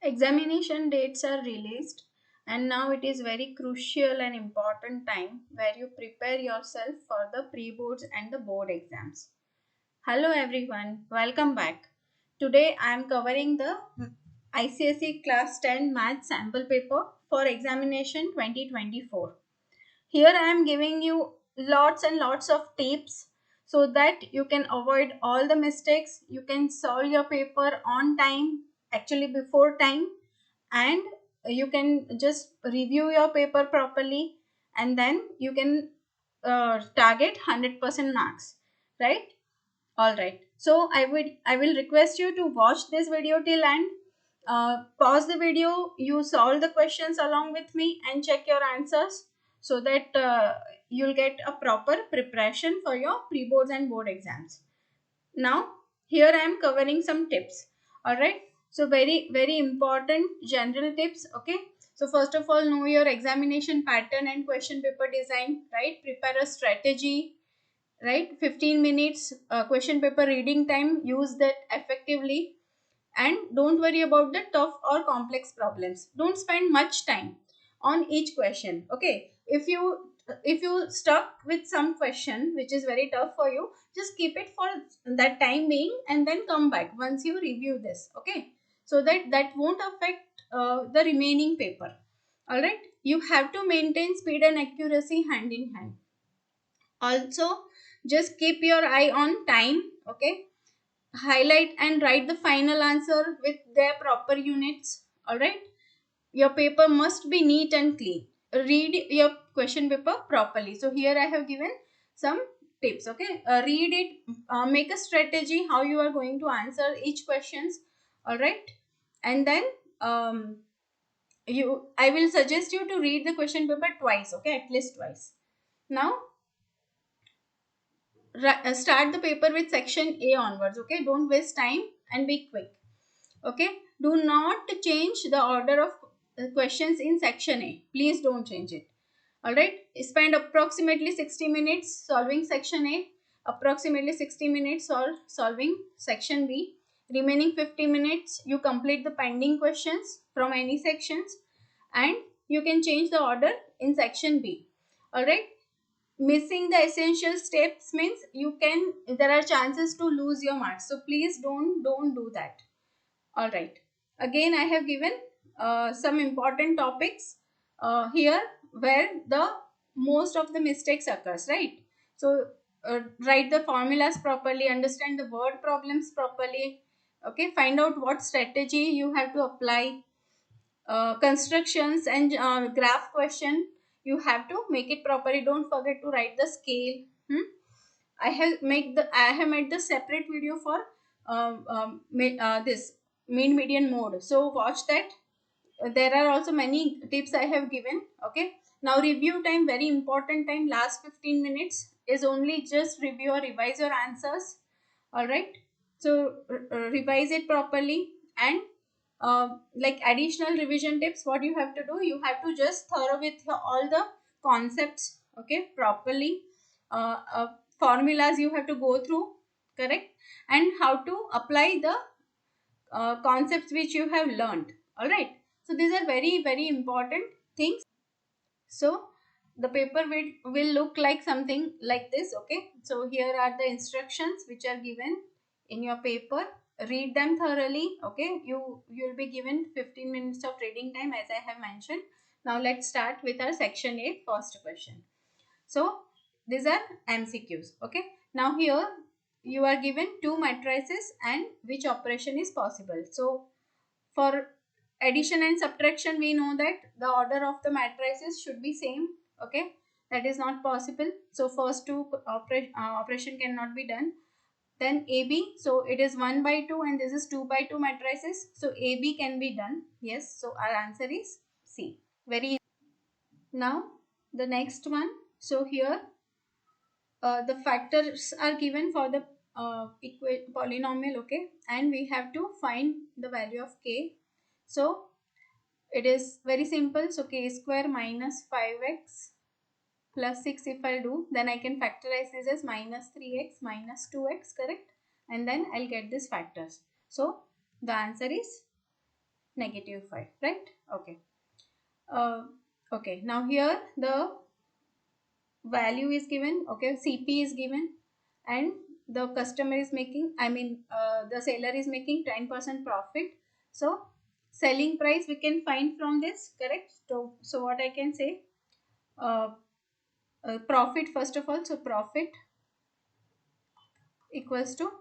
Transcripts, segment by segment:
Examination dates are released, and now it is very crucial and important time where you prepare yourself for the pre-boards and the board exams. Hello everyone, welcome back. Today I am covering the ICSE class 10 math sample paper for examination 2024. Here I am giving you lots and lots of tips so that you can avoid all the mistakes. You can solve your paper on time, actually before time, and you can just review your paper properly, and then you can target 100% marks, right? All right, so I will request you to watch this video till end. Pause the video, you solve the questions along with me and check your answers so that you'll get a proper preparation for your pre-boards and board exams. Now here I am covering some tips. All right, so very important general tips. Okay, so first of all, know your examination pattern and question paper design, right? Prepare a strategy, right? 15 minutes question paper reading time, use that effectively. And don't worry about the tough or complex problems. Don't spend much time on each question. Okay, if you stuck with some question which is very tough for you, just keep it for that time being and then come back once you review this. Okay, so that won't affect the remaining paper. All right, you have to maintain speed and accuracy hand in hand. Also, just keep your eye on time. Okay, highlight and write the final answer with their proper units. All right, your paper must be neat and clean. Read your question paper properly. So here I have given some tips. Okay, read it, make a strategy how you are going to answer each questions. All right, and then I will suggest you to read the question paper twice. Okay, at least twice. Now start the paper with section A onwards. Okay, don't waste time and be quick. Okay, do not change the order of questions in section A. Please don't change it. All right, spend approximately 60 minutes solving section A, approximately 60 minutes solving section B. Remaining 50 minutes you complete the pending questions from any sections, and you can change the order in section B. All right, missing the essential steps means there are chances to lose your marks, so please don't do that. All right, again I have given some important topics here where the most of the mistakes occurs, right? So write the formulas properly, understand the word problems properly. Okay, find out what strategy you have to apply. Constructions and graph question, you have to make it properly. Don't forget to write the scale. I have made the separate video for this mean median mode, so watch that. There are also many tips I have given. Okay, now review time, very important time. Last 15 minutes is only just review or revise your answers. All right, so revise it properly. And like additional revision tips, what you have to do, you have to just thorough with all the concepts, okay, properly. Formulas you have to go through, correct, and how to apply the concepts which you have learned. All right, so these are very important things. So the paper will look like something like this. Okay, so here are the instructions which are given in your paper. Read them thoroughly. Okay, you'll be given 15 minutes of reading time as I have mentioned. Now let's start with our section 8 first question. So these are MCQs. Okay, now here you are given two matrices and which operation is possible. So for addition and subtraction, we know that the order of the matrices should be same. Okay, that is not possible. So first two operation cannot be done. Then AB, so it is 1 by 2 and this is 2 by 2 matrices. So AB can be done. Yes, so our answer is C. Very easy. Now the next one. So here the factors are given for the polynomial. Okay, and we have to find the value of k. So it is very simple. So k square minus 5x plus 6 if I do, then I can factorize this as minus 3x minus 2x, correct? And then I'll get these factors. So the answer is -5, right? Okay. uh, okay, now here the value is given, okay, CP is given, and the customer is making, the seller is making 10% profit. So selling price we can find from this, correct? So what I can say, uh, profit first of all, so profit equals to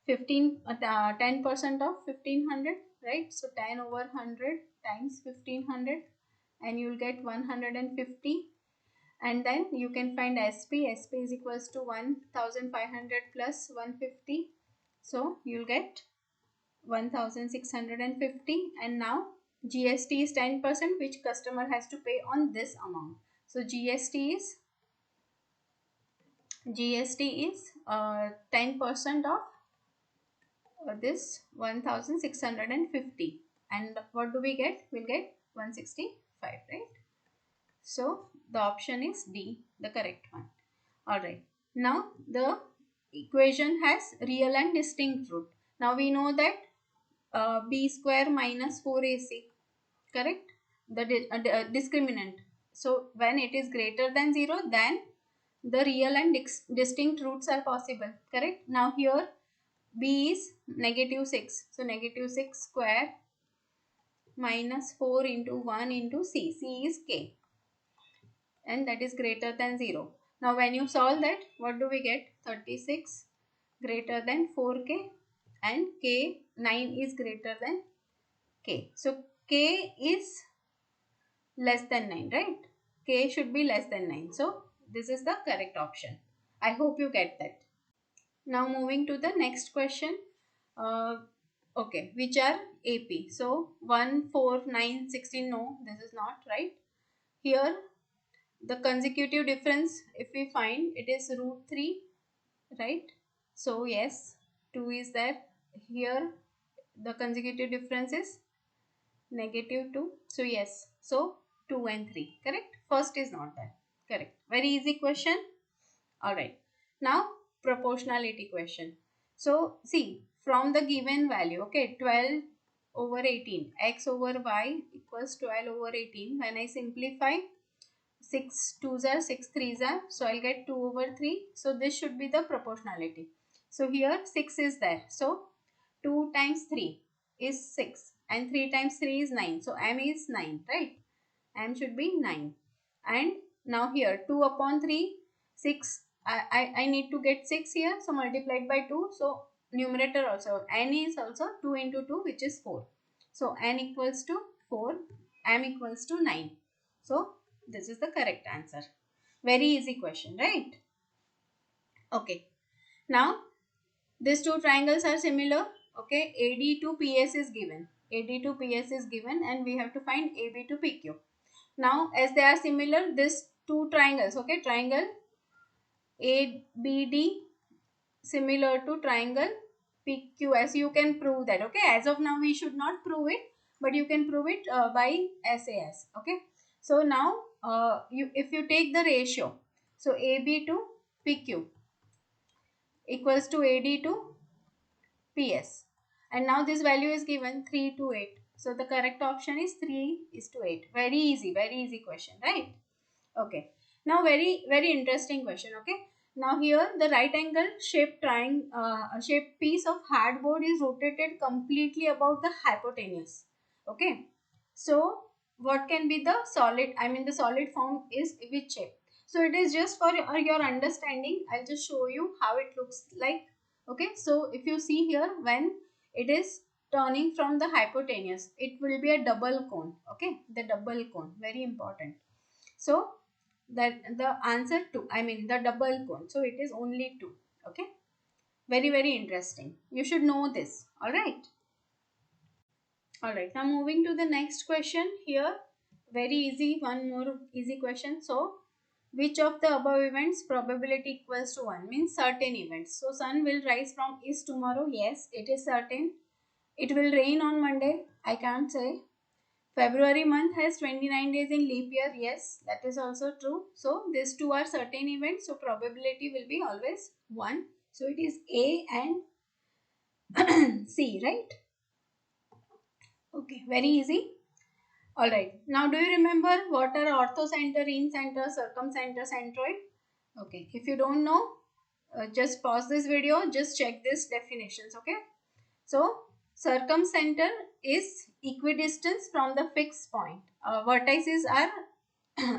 10% of 1500, right? So 10 over 100 times 1500, and you'll get 150. And then you can find SP is equals to 1500 plus 150, so you'll get 1650. And now GST is 10%, which customer has to pay on this amount. So GST is 10% of this 1650, and what do we get? We'll get 165, right? So the option is D, the correct one. Alright, now the equation has real and distinct root. Now we know that b square minus 4ac, correct? The discriminant. So when it is greater than 0, then the real and distinct roots are possible, correct? Now here b is -6. So -6 square minus 4 into 1 into c. C is k, and that is greater than 0. Now when you solve that, what do we get? 36 greater than 4k, and k 9 is greater than k. So k is less than 9, right? K should be less than 9. So this is the correct option. I hope you get that. Now moving to the next question. Okay, which are AP? So 1, 4, 9, 16, no, this is not right. Here the consecutive difference, if we find, it is √3, right? So yes, 2 is there. Here the consecutive difference is -2. So yes, so 2 and 3, correct? First is not there, correct? Very easy question. All right, now proportionality question. So see, from the given value, okay, 12 over 18, x over y equals 12 over 18. When I simplify, 6 2s are 6 3s are, so I'll get 2 over 3. So this should be the proportionality. So here 6 is there, so 2 times 3 is 6, and 3 times 3 is 9. So m is 9, right? M should be 9. And now here 2 upon 3, 6. I need to get 6 here, so multiplied by 2. So numerator also, n is also 2 into 2, which is 4. So n equals to 4, m equals to 9. So this is the correct answer. Very easy question, right? Okay. Now these two triangles are similar. Okay, AD to PS is given. AD to PS is given, and we have to find AB to PQ. Now as they are similar, these two triangles, okay, triangle ABD similar to triangle PQS. You can prove that, okay? As of now we should not prove it, but you can prove it by SAS, okay? So now if you take the ratio, so AB to PQ equals to AD to PS, and now this value is given 3 to 8. So the correct option is 3 is to 8. Very easy question, right? Okay. Now very interesting question. Okay. Now here the right angle shaped shaped piece of hardboard is rotated completely about the hypotenuse. Okay. So what can be the solid? The solid form is which shape? So it is just for your understanding. I'll just show you how it looks like. Okay. So if you see here, when it is turning from the hypotenuse, it will be a double cone. Okay. The double cone, very important. So that the answer 2, the double cone, so it is only 2. Okay, very interesting. You should know this. All right, now moving to the next question. Here very easy, one more easy question. So which of the above events probability equals to 1? Means certain events. So sun will rise from east tomorrow. Yes, it is certain. It will rain on Monday. I can't say. February month has 29 days in leap year. Yes, that is also true. So these two are certain events. So probability will be always 1. So it is A and C, right? Okay, very easy. Alright, now do you remember what are orthocenter, incenter, circumcenter, centroid? Okay, if you don't know, just pause this video, just check this definitions, okay? So, circumcenter is equidistance from the fixed point. Vertices are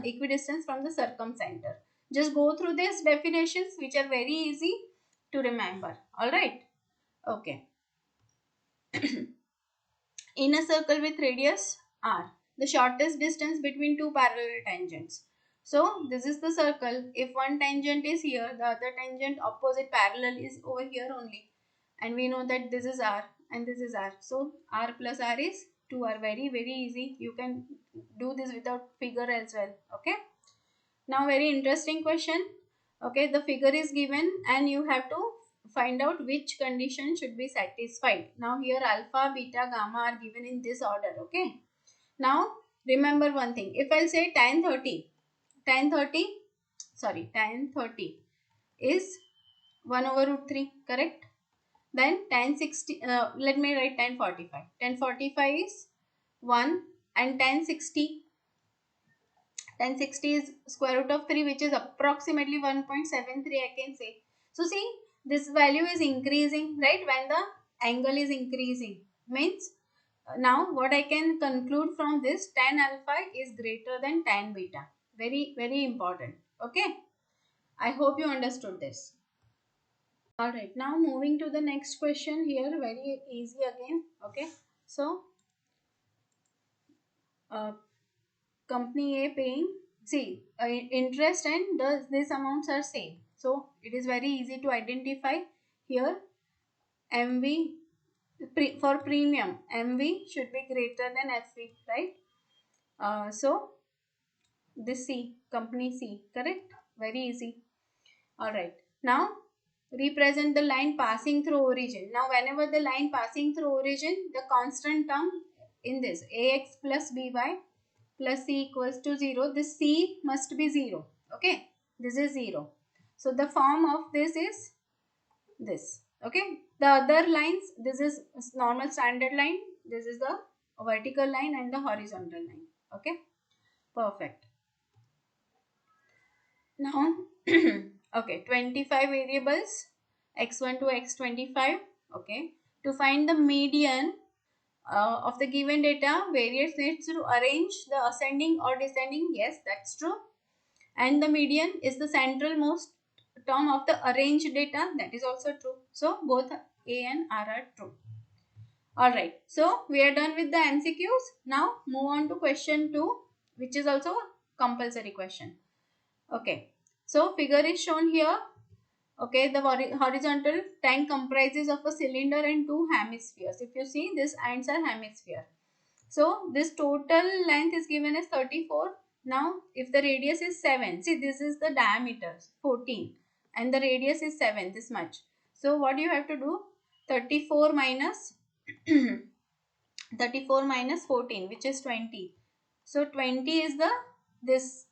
equidistance from the circumcenter. Just go through these definitions which are very easy to remember. Alright, okay. In a circle with radius r, the shortest distance between two parallel tangents. So this is the circle. If one tangent is here, the other tangent opposite parallel is over here only. And we know that this is r and this is r. So r plus r is 2r. Very easy. You can do this without figure as well. Okay. Now very interesting question. Okay, the figure is given and you have to find out which condition should be satisfied. Now here alpha, beta, gamma are given in this order. Okay. Now remember one thing. If I'll say tan 30 is 1 over root 3, correct? Then tan 60, let me write tan 45. Tan 45 is 1 and tan 60 is square root of 3, which is approximately 1.73, I can say. So see, this value is increasing, right? When the angle is increasing, means now what I can conclude from this, tan alpha is greater than tan beta. Very important. Okay. I hope you understood this. Alright, now moving to the next question here. Very easy again. Okay. So, company A paying, see, interest and these amounts are same. So it is very easy to identify here. MV for premium, MV should be greater than FV, right? So this C, company C, correct? Very easy. Alright, now represent the line passing through origin. Now whenever the line passing through origin, the constant term in this AX plus BY plus C equals to 0, this C must be 0. Okay, this is 0. So the form of this is this. Okay, the other lines, this is normal standard line, this is the vertical line and the horizontal line. Okay, perfect. Now, okay, 25 variables, x1 to x25. Okay, to find the median of the given data, various needs to arrange the ascending or descending. Yes, that's true. And the median is the central most term of the arranged data. That is also true. So both A and R are true. Alright. So we are done with the MCQs. Now move on to question 2, which is also a compulsory question. Okay. So figure is shown here. Okay, the horizontal tank comprises of a cylinder and two hemispheres. If you see, this ends are hemisphere. So this total length is given as 34. Now if the radius is 7, see this is the diameter 14 and the radius is 7, this much. So what you have to do, 34 minus 34 minus 14, which is 20. So 20 is the this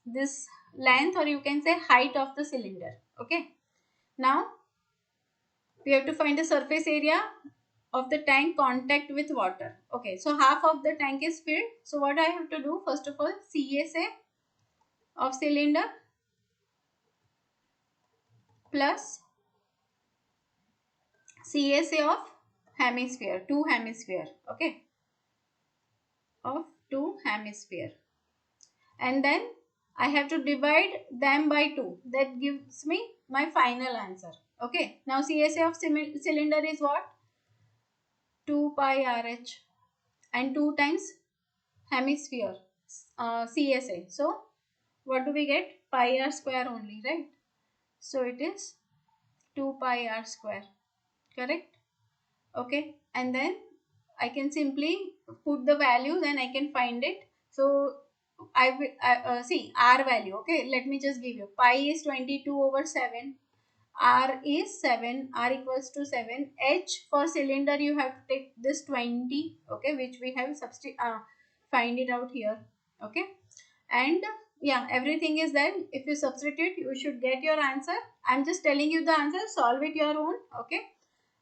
length, or you can say height of the cylinder. Okay. Now we have to find the surface area of the tank contact with water. Okay, so half of the tank is filled. So what I have to do, first of all, CSA of cylinder plus CSA of hemisphere, two hemisphere. Okay, of two hemisphere, and then I have to divide them by 2. That gives me my final answer. Okay, now CSA of cylinder is what? 2 pi RH and 2 times hemisphere CSA. So what do we get? Pi r square only, right? So it is 2 pi r square, correct? Okay, and then I can simply put the values and I can find it. So I will see r value. Okay, let me just give you. Pi is 22 over 7. R is 7. R equals to 7. H for cylinder, you have to take this 20. Okay, which we have find it out here. Okay, and yeah, everything is there. If you substitute, you should get your answer. I'm just telling you the answer. Solve it your own. Okay,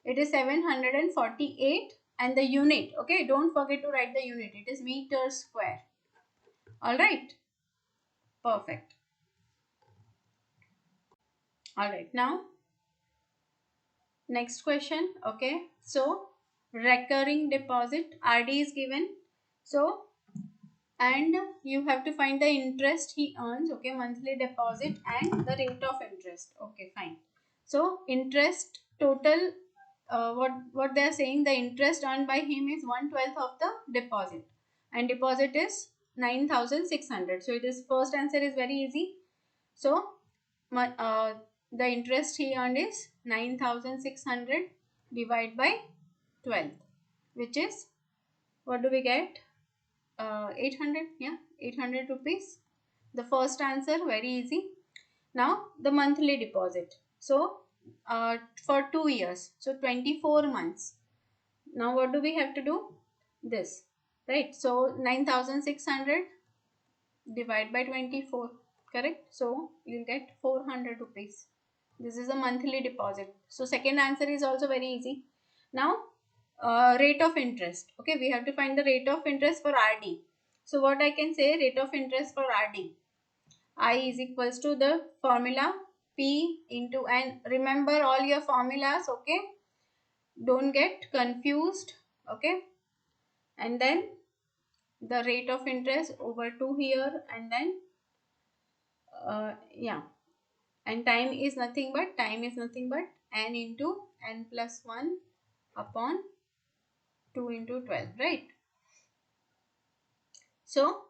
it is 748 and the unit. Okay, don't forget to write the unit. It is meter square. All right, perfect. All right, now next question. Okay, so recurring deposit RD is given. So and you have to find the interest he earns. Okay, monthly deposit and the rate of interest. Okay, fine. So interest total, what they are saying, the interest earned by him is 1/12 of the deposit, and deposit is 9,600. So it is, first answer is very easy. So the interest he earned is 9,600 divided by 12, which is, what do we get? 800. Yeah, 800 rupees. The first answer, very easy. Now the monthly deposit. So for 2 years, so 24 months. Now what do we have to do? This, right? So 9,600 divide by 24, correct? So you'll get 400 rupees. This is a monthly deposit. So second answer is also very easy. Now rate of interest. Okay, we have to find the rate of interest for RD. So what I can say, rate of interest for RD, I is equals to the formula P into, and remember all your formulas. Okay, don't get confused. Okay, and then the rate of interest over 2 here, and then yeah, and time is nothing but n into n plus 1 upon 2 into 12, right? So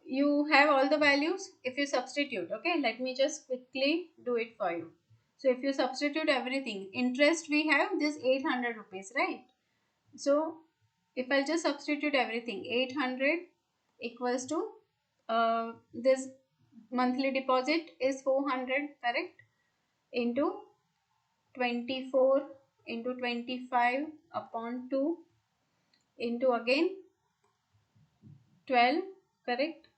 you have all the values. If you substitute, okay, let me just quickly do it for you. So if you substitute everything, interest we have this 800 rupees, right? So if I just substitute everything, 800 equals to this monthly deposit is 400, correct, into 24 into 25 upon 2 into again 12, correct,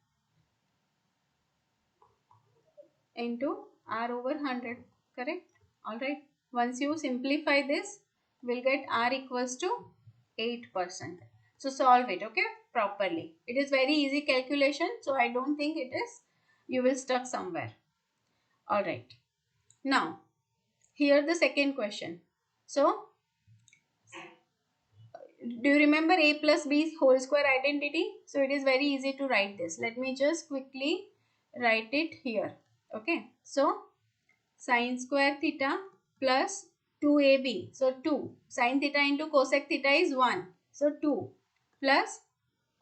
into r over 100, correct. All right, once you simplify this, we'll get r equals to 8%. So solve it, okay, properly. It is very easy calculation, so I don't think it is, you will stuck somewhere. All right, now here the second question. So do you remember a plus b whole square identity? So it is very easy to write this. Let me just quickly write it here. Okay, so sine square theta plus 2ab. So 2 sine theta into cosec theta is 1. So 2 plus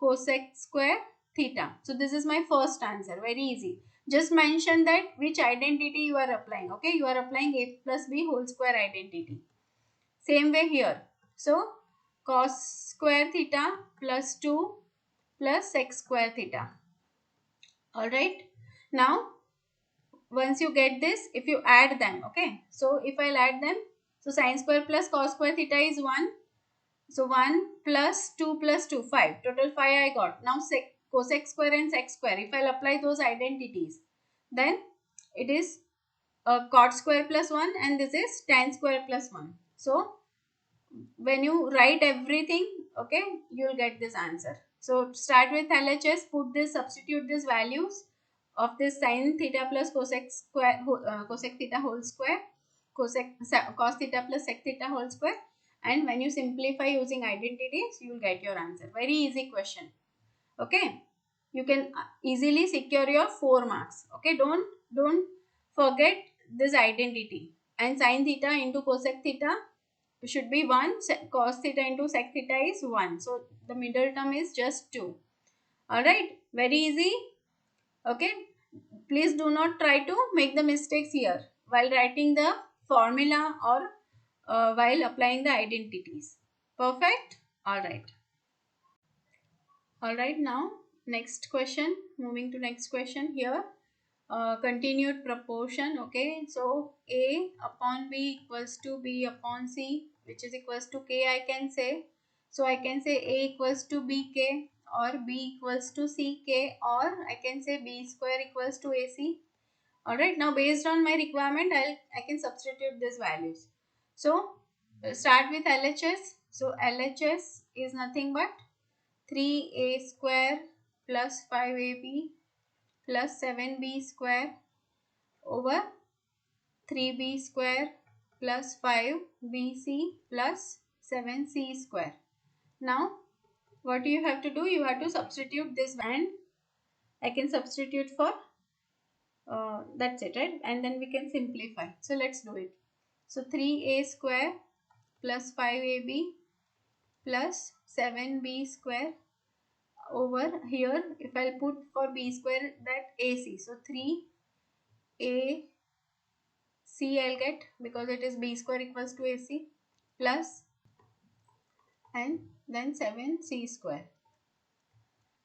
cosec square theta. So this is my first answer. Very easy. Just mention that which identity you are applying. Okay, you are applying a plus b whole square identity. Same way here. So cos square theta plus 2 plus sec square theta. Alright. Now once you get this, if you add them, okay. So if I'll add them, so sine square plus cos square theta is 1. So 1 plus 2 plus 2, 5. Total 5 I got. Now cosec square and sec square. If I'll apply those identities, then it is cot square plus 1 and this is tan square plus 1. So when you write everything, okay, you'll get this answer. So start with LHS, put this, substitute these values of this sin theta plus cosec square, cosec theta whole square, cos theta plus sec theta whole square, and when you simplify using identities, you will get your answer. Very easy question. Okay, you can easily secure your 4 marks. Okay, don't forget this identity. And sin theta into cosec theta should be 1, cos theta into sec theta is 1. So the middle term is just 2. Alright, very easy. Okay, please do not try to make the mistakes here while writing the formula or while applying the identities. Perfect. Alright. Alright, now next question. Moving to next question here. Continued proportion. Okay, so a upon b equals to b upon c, which is equals to k, I can say. So I can say a equals to bk, or b equals to ck, or I can say b square equals to ac. Alright, now based on my requirement, I can substitute these values. So start with LHS. So LHS is nothing but 3a square plus 5ab plus 7b square over 3b square plus 5bc plus 7c square. Now what you have to do, you have to substitute this, and I can substitute for that's it, right? And then we can simplify. So let's do it. So 3a square plus 5ab plus 7b square over here, if I'll put for b square that ac, so 3ac I'll get, because it is b square equals to ac, plus and then 7c square.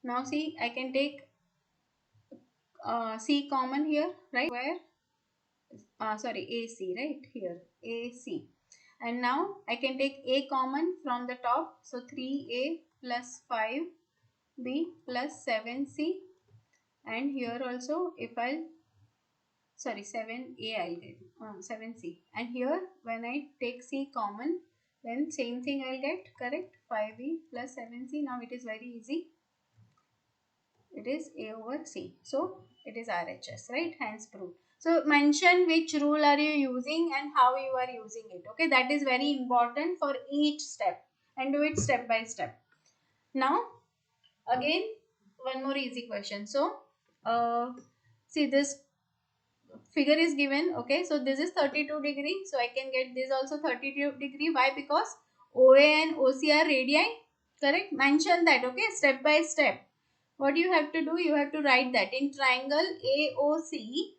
Now see, I can take c common here, right? Where sorry, ac, right here, ac. And now I can take a common from the top, so 3a plus 5b plus 7c, and here also if I'll, sorry, 7a I'll get 7c, and here when I take c common, then same thing I'll get, correct, 5b plus 7c. Now it is very easy, it is a over c, so it is RHS, right? Hence proved. So mention which rule are you using and how you are using it. Okay, that is very important for each step, and do it step by step. Now again one more easy question. So see, this figure is given. Okay, so this is 32 degree, so I can get this also 32 degree. Why? Because OA and OC are radii, correct? Mention that. Okay, step by step. What you have to do, you have to write that in triangle AOC,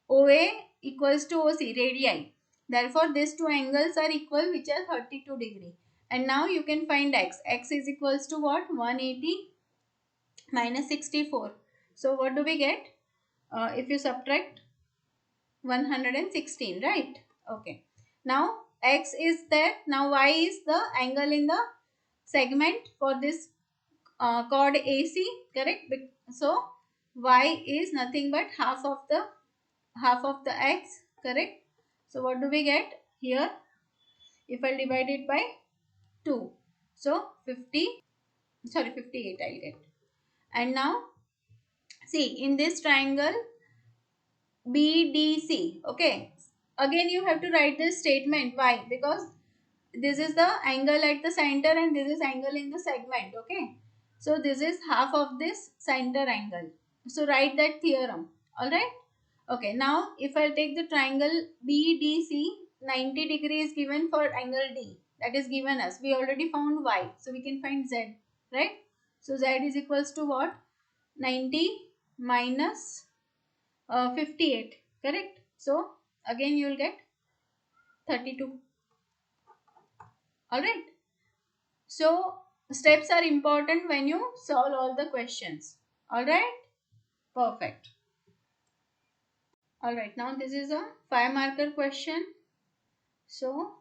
OA equals to OC, radii. Therefore, these two angles are equal, which are 32 degree. And now you can find x. X is equals to what? 180 minus 64. So, what do we get? If you subtract 116, right? Okay. Now, x is there. Now, y is the angle in the segment for this chord AC, correct? So y is nothing but half of the x, correct? So what do we get here? If I divide it by 2, so 58 I'll get. And now see, in this triangle BDC, okay, again you have to write this statement. Why? Because this is the angle at the center and this is angle in the segment. Okay, so this is half of this center angle, so write that theorem. All right. Okay, now if I take the triangle BDC, 90 degree is given for angle D, that is given us. We already found y, so we can find z, right? So z is equals to what? 90 minus 58, correct? So again you will get 32. All right. So steps are important when you solve all the questions. All right. Perfect. All right. Now this is a 5-marker question. So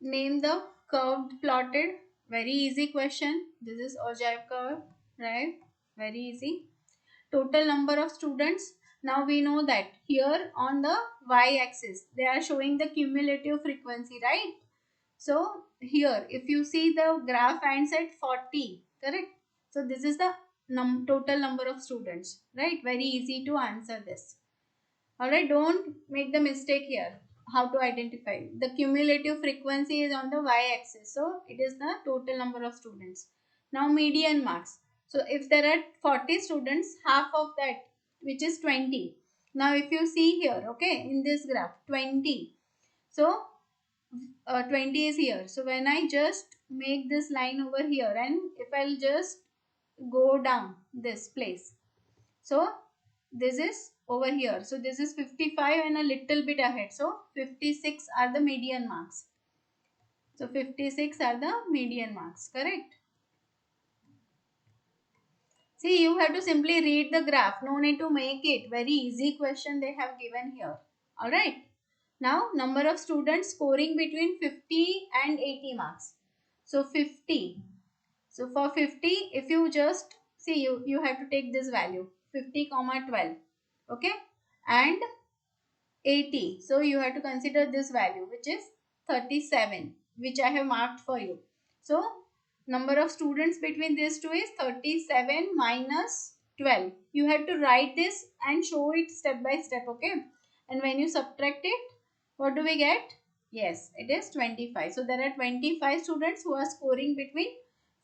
name the curved plotted. Very easy question. This is ogive curve, right? Very easy. Total number of students. Now we know that here on the y-axis they are showing the cumulative frequency, right? So here if you see the graph ends at 40, correct? So this is the total number of students, right? Very easy to answer this. Alright, don't make the mistake here. How to identify? The cumulative frequency is on the y-axis, so it is the total number of students. Now median marks. So if there are 40 students, half of that, which is 20. Now if you see here, okay, in this graph, 20. So 20 is here. So when I just make this line over here, and if I'll just go down this place, so this is over here. So this is 55 and a little bit ahead. So 56 are the median marks. So 56 are the median marks, correct? See, you have to simply read the graph. No need to make it. Very easy question they have given here. Alright. Now, number of students scoring between 50 and 80 marks. So 50. So for 50, if you just see, you have to take this value 50 comma 12. Okay. And 80. So you have to consider this value, which is 37. which I have marked for you. So number of students between these two is 37 minus 12. You have to write this and show it step by step, okay? And when you subtract it, what do we get? Yes, it is 25. So there are 25 students who are scoring between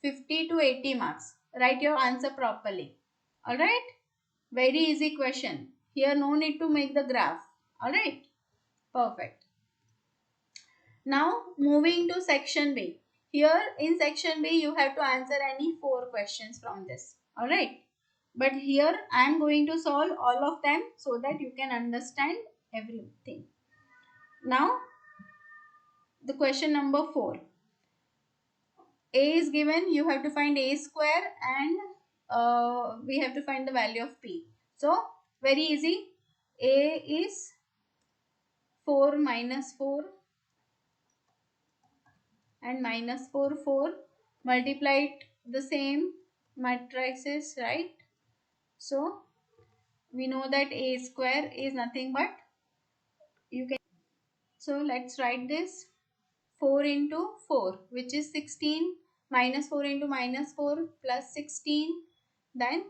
50 to 80 marks. Write your answer properly. Alright? Very easy question. Here no need to make the graph. Alright? Perfect. Now moving to section B. Here in section B you have to answer any 4 questions from this. Alright. But here I am going to solve all of them so that you can understand everything. Now the question number 4. A is given. You have to find A square and we have to find the value of P. So very easy. A is 4 minus 4 and minus 4 multiply it the same matrices, right? So we know that A square is nothing but you can, so let's write this 4 into 4 which is 16 minus 4 into minus 4 plus 16, then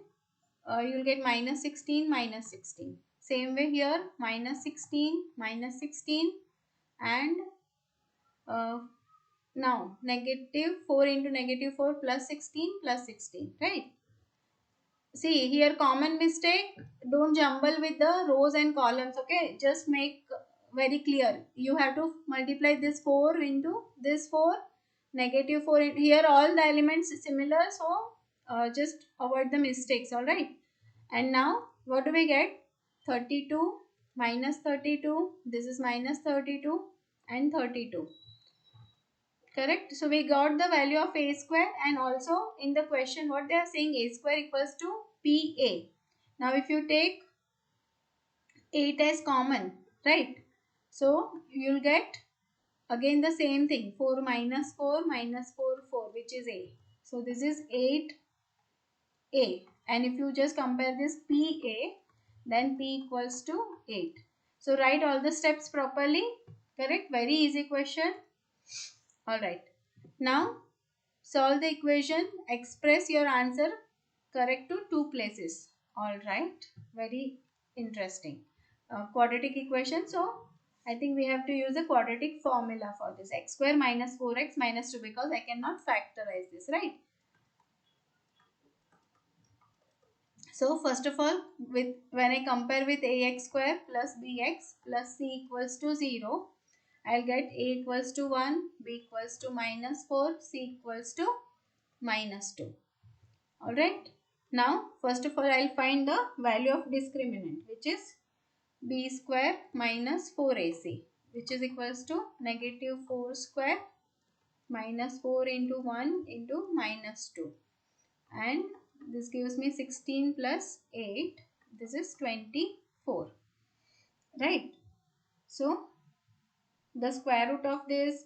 you'll get minus 16 minus 16. Same way here, minus 16 and uh, now negative 4 into negative 4 plus 16, right? See here, common mistake, don't jumble with the rows and columns, okay? Just make very clear. You have to multiply this 4 into this 4, negative 4 here all the elements similar, so just avoid the mistakes, all right? And now what do we get? 32 minus 32, this is minus 32 and 32. Correct. So we got the value of a square, and also in the question what they are saying, a square equals to PA. Now if you take 8 as common, right? So you'll get again the same thing, 4 minus 4 minus 4 which is a. So this is 8a, and if you just compare this PA, then P equals to 8. So write all the steps properly. Correct. Very easy question. Alright. Now solve the equation. Express your answer correct to 2 places. Alright. Very interesting. Quadratic equation. So I think we have to use a quadratic formula for this. X square minus 4x minus 2, because I cannot factorize this, right? So first of all, when I compare with ax square plus bx plus c equals to 0, I'll get a equals to 1, b equals to minus 4, c equals to minus 2. Alright. Now first of all I'll find the value of discriminant, which is b square minus 4ac, which is equals to negative 4 square minus 4 into 1 into minus 2. And this gives me 16 plus 8. This is 24. Right. So the square root of this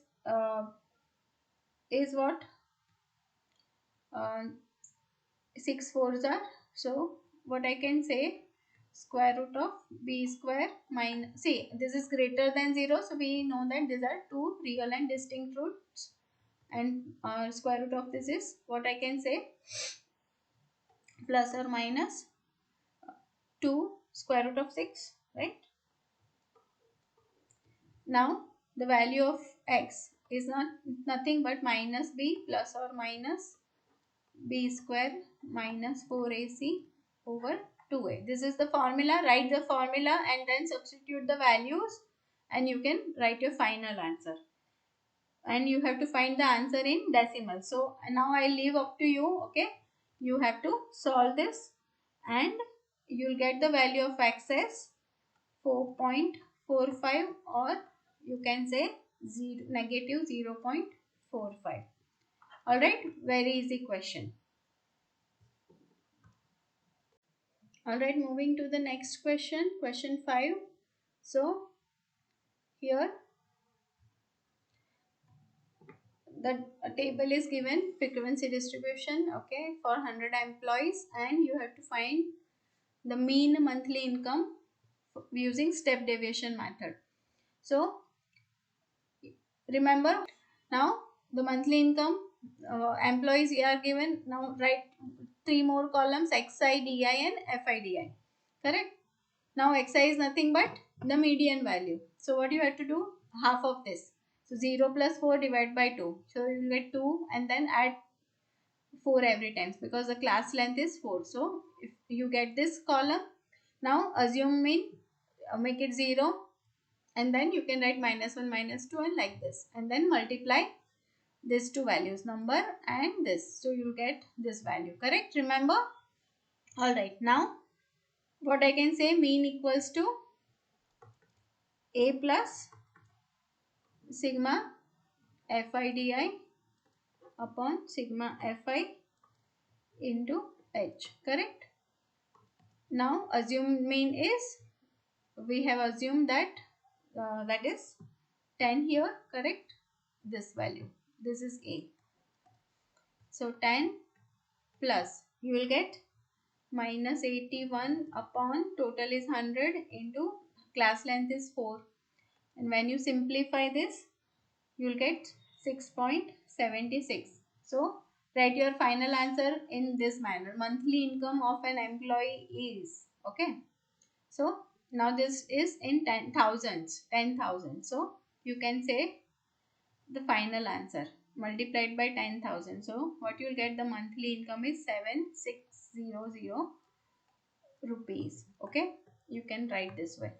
is what? 6 fours are. So what I can say, square root of b square minus, see this is greater than 0. So we know that these are two real and distinct roots. And square root of this is what I can say, plus or minus 2 square root of 6, right? Now the value of x is nothing but minus b plus or minus b square minus 4ac over 2a. This is the formula. Write the formula and then substitute the values, and you can write your final answer. And you have to find the answer in decimal. So now I leave up to you, okay? You have to solve this and you'll get the value of x as 4.45, or you can say negative 0.45. Alright, very easy question. Alright, moving to the next question, question 5. So here the table is given, frequency distribution, okay, for 100 employees, and you have to find the mean monthly income using step deviation method. So remember, Now the monthly income, employees are given. Now write three more columns, xi, di and fidi. Correct? Now xi is nothing but the median value. So what you have to do? Half of this. So 0 plus 4 divided by 2. So you will get 2 and then add 4 every time because the class length is 4. So if you get this column, now assume mean, make it 0 and then you can write -1 -2 and like this, and then multiply these two values, number and this, so you'll get this value. Correct? Remember? All right, now what I can say, mean equals to a plus sigma fidi upon sigma fi into h. Correct? Now assume mean is, we have assumed that that is 10 here. Correct? This value, this is a. So 10 plus, you will get -81 upon total is 100 into class length is 4, and when you simplify this you will get 6.76. so write your final answer in this manner. Monthly income of an employee is, okay. So now this is in 10,000. So you can say the final answer multiplied by 10,000. So what you will get, the monthly income is 7600 rupees. Okay, you can write this way.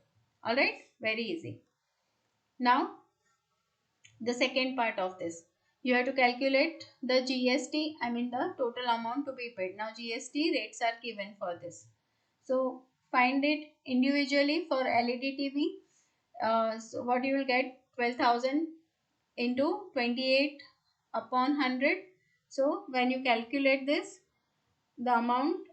All right, very easy. Now the second part of this, you have to calculate the GST, I mean the total amount to be paid. Now GST rates are given for this, so find it individually. For LED TV, so what you will get, 12,000 into 28 upon 100. So when you calculate this, the amount,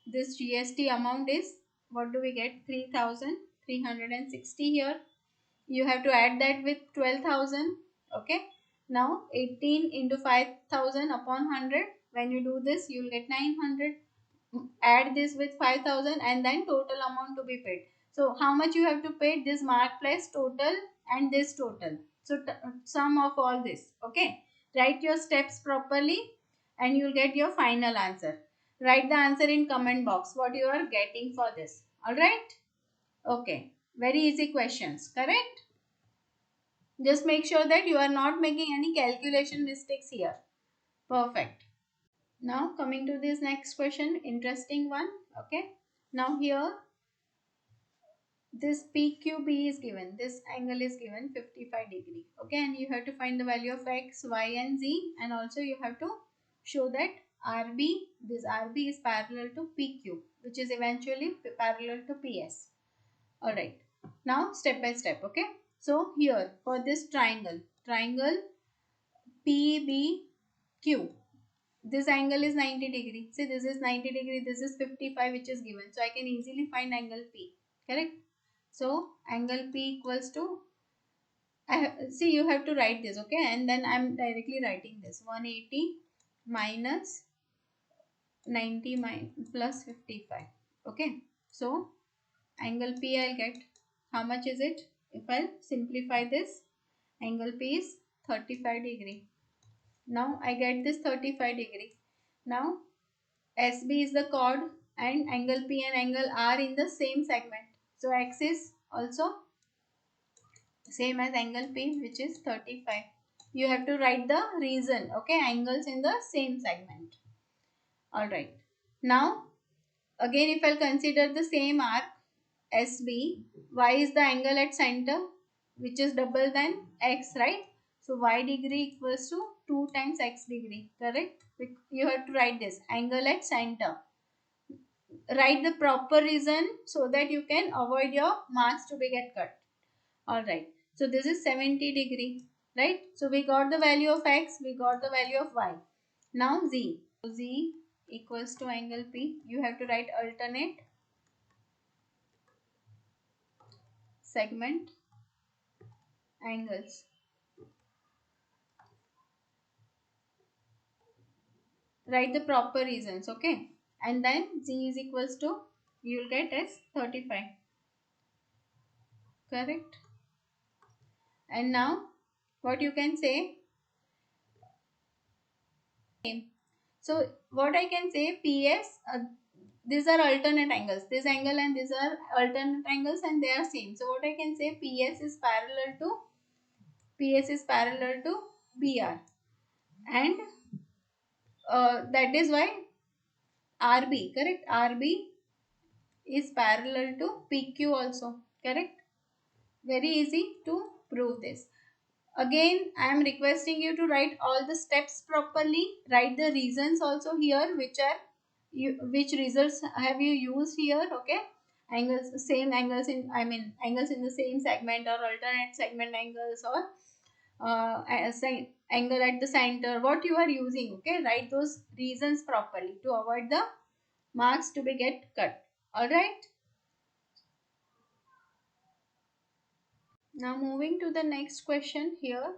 this GST amount is, what do we get, 3,360 here. You have to add that with 12,000. Okay, now 18 into 5,000 upon 100. When you do this, you will get 900. Add this with 5,000 and then total amount to be paid. So how much you have to pay? This mark plus total and this total. So sum of all this. Okay, write your steps properly and you will get your final answer. Write the answer in comment box what you are getting for this. All right? Okay, very easy questions. Correct? Just make sure that you are not making any calculation mistakes here. Perfect. Now coming to this next question, interesting one. Okay, now here this PQB is given, this angle is given 55 degree. Okay, and you have to find the value of x, y and z, and also you have to show that RB, this RB is parallel to PQ, which is eventually parallel to PS. All right, now step by step. Okay, so here for this triangle PBQ, this angle is 90 degree. See, this is 90 degree, this is 55 which is given. So I can easily find angle P. Correct? So angle P equals to, see, you have to write this, okay, and then I'm directly writing this 180 minus 90 plus 55. Okay, so angle P I'll get, how much is it? If I'll simplify this, angle P is 35 degree. Now I get this 35 degree. Now SB is the chord and angle P and angle R in the same segment. So X is also same as angle P, which is 35. You have to write the reason, okay, angles in the same segment. Alright. Now again if I'll consider the same arc SB, Y is the angle at center which is double than X, right? So Y degree equals to 2 times X degree, correct? You have to write this angle at center. Write the proper reason so that you can avoid your marks to be get cut. Alright, so this is 70 degree, right? So we got the value of X, we got the value of Y. Now Z. So Z equals to angle P. You have to write alternate segment angles. Write the proper reasons, okay? And then Z is equals to, you will get as 35. Correct? And now what you can say? So what I can say, PS, these are alternate angles. This angle and these are alternate angles and they are same. So what I can say, PS is parallel to BR, and that is why RB, correct? RB is parallel to PQ also, correct? Very easy to prove this. Again, I am requesting you to write all the steps properly. Write the reasons also here, which results have you used here. Okay, angles, same angles in, I mean angles in the same segment or alternate segment angles, or angle at the center, what you are using. Okay, write those reasons properly to avoid the marks to be get cut. All right. Now moving to the next question here.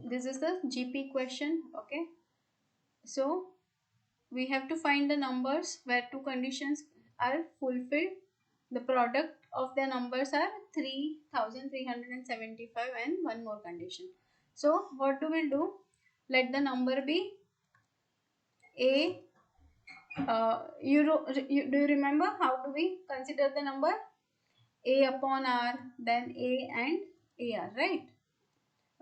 This is the GP question. Okay, so we have to find the numbers where two conditions are fulfilled. The product of the numbers are 3375 and one more condition. So what do we do? Let the number be A. Do you remember how do we consider the number? A upon R, then A and AR, right?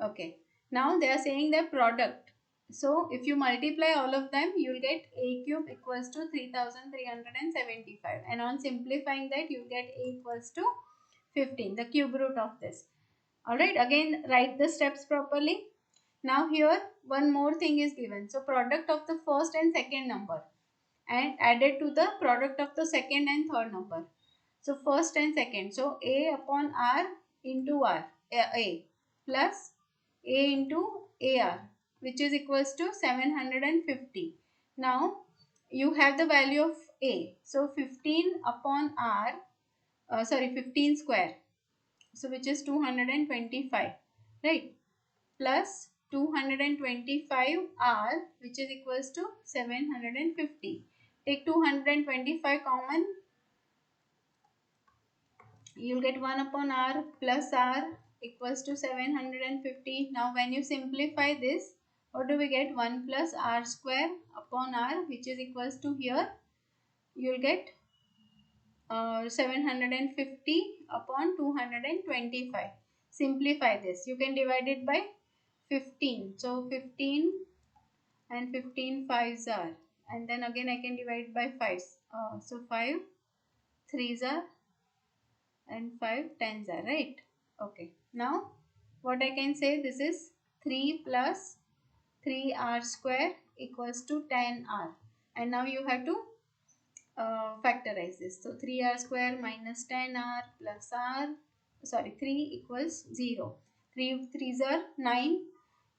Okay. Now they are saying their product. So if you multiply all of them, you will get A cube equals to 3375. And on simplifying that, you will get A equals to 15, the cube root of this. Alright, again write the steps properly. Now here one more thing is given. So product of the first and second number and added to the product of the second and third number. So first and second. So A upon R into R, A plus A into AR, which is equals to 750. Now you have the value of A. So 15 upon R, 15 square. So which is 225, right? Plus 225 R, which is equals to 750. Take 225 common, you'll get 1 upon R plus R equals to 750. Now when you simplify this, what do we get? 1 plus R square upon R, which is equals to, here you'll get 750 upon 225. Simplify this. You can divide it by 15. So 15 and 15 5s are, and then again I can divide by 5. So 5 3s are and 5 10s are, right? Okay. Now what I can say, this is 3 plus 3R square equals to 10R. And now you have to factorize this. So 3R square minus 10R plus R, sorry, 3 equals 0. 3 3s are 9.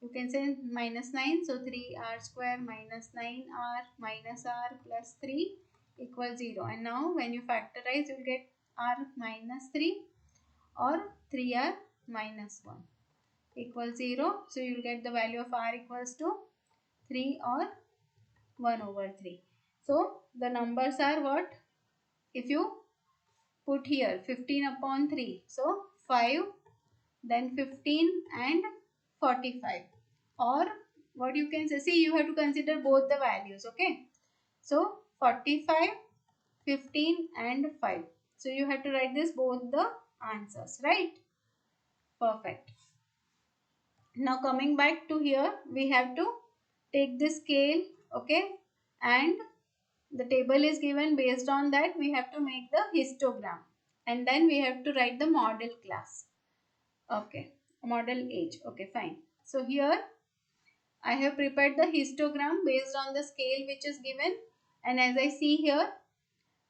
You can say minus 9. So 3R square minus 9R minus R plus 3 equals 0. And now when you factorize, you will get R minus 3 or 3R minus 1 equals 0. So you will get the value of R equals to 3 or 1 over 3. So the numbers are what? If you put here 15 upon 3, so 5, then 15 and 45. Or what you can say, see, you have to consider both the values, okay? So 45, 15 and 5. So you have to write this both the answers, right? Perfect. Now coming back to here, we have to take this scale, okay? And the table is given. Based on that, we have to make the histogram. And then we have to write the model class. Okay, model age. Okay, fine. So here I have prepared the histogram based on the scale which is given. And as I see here,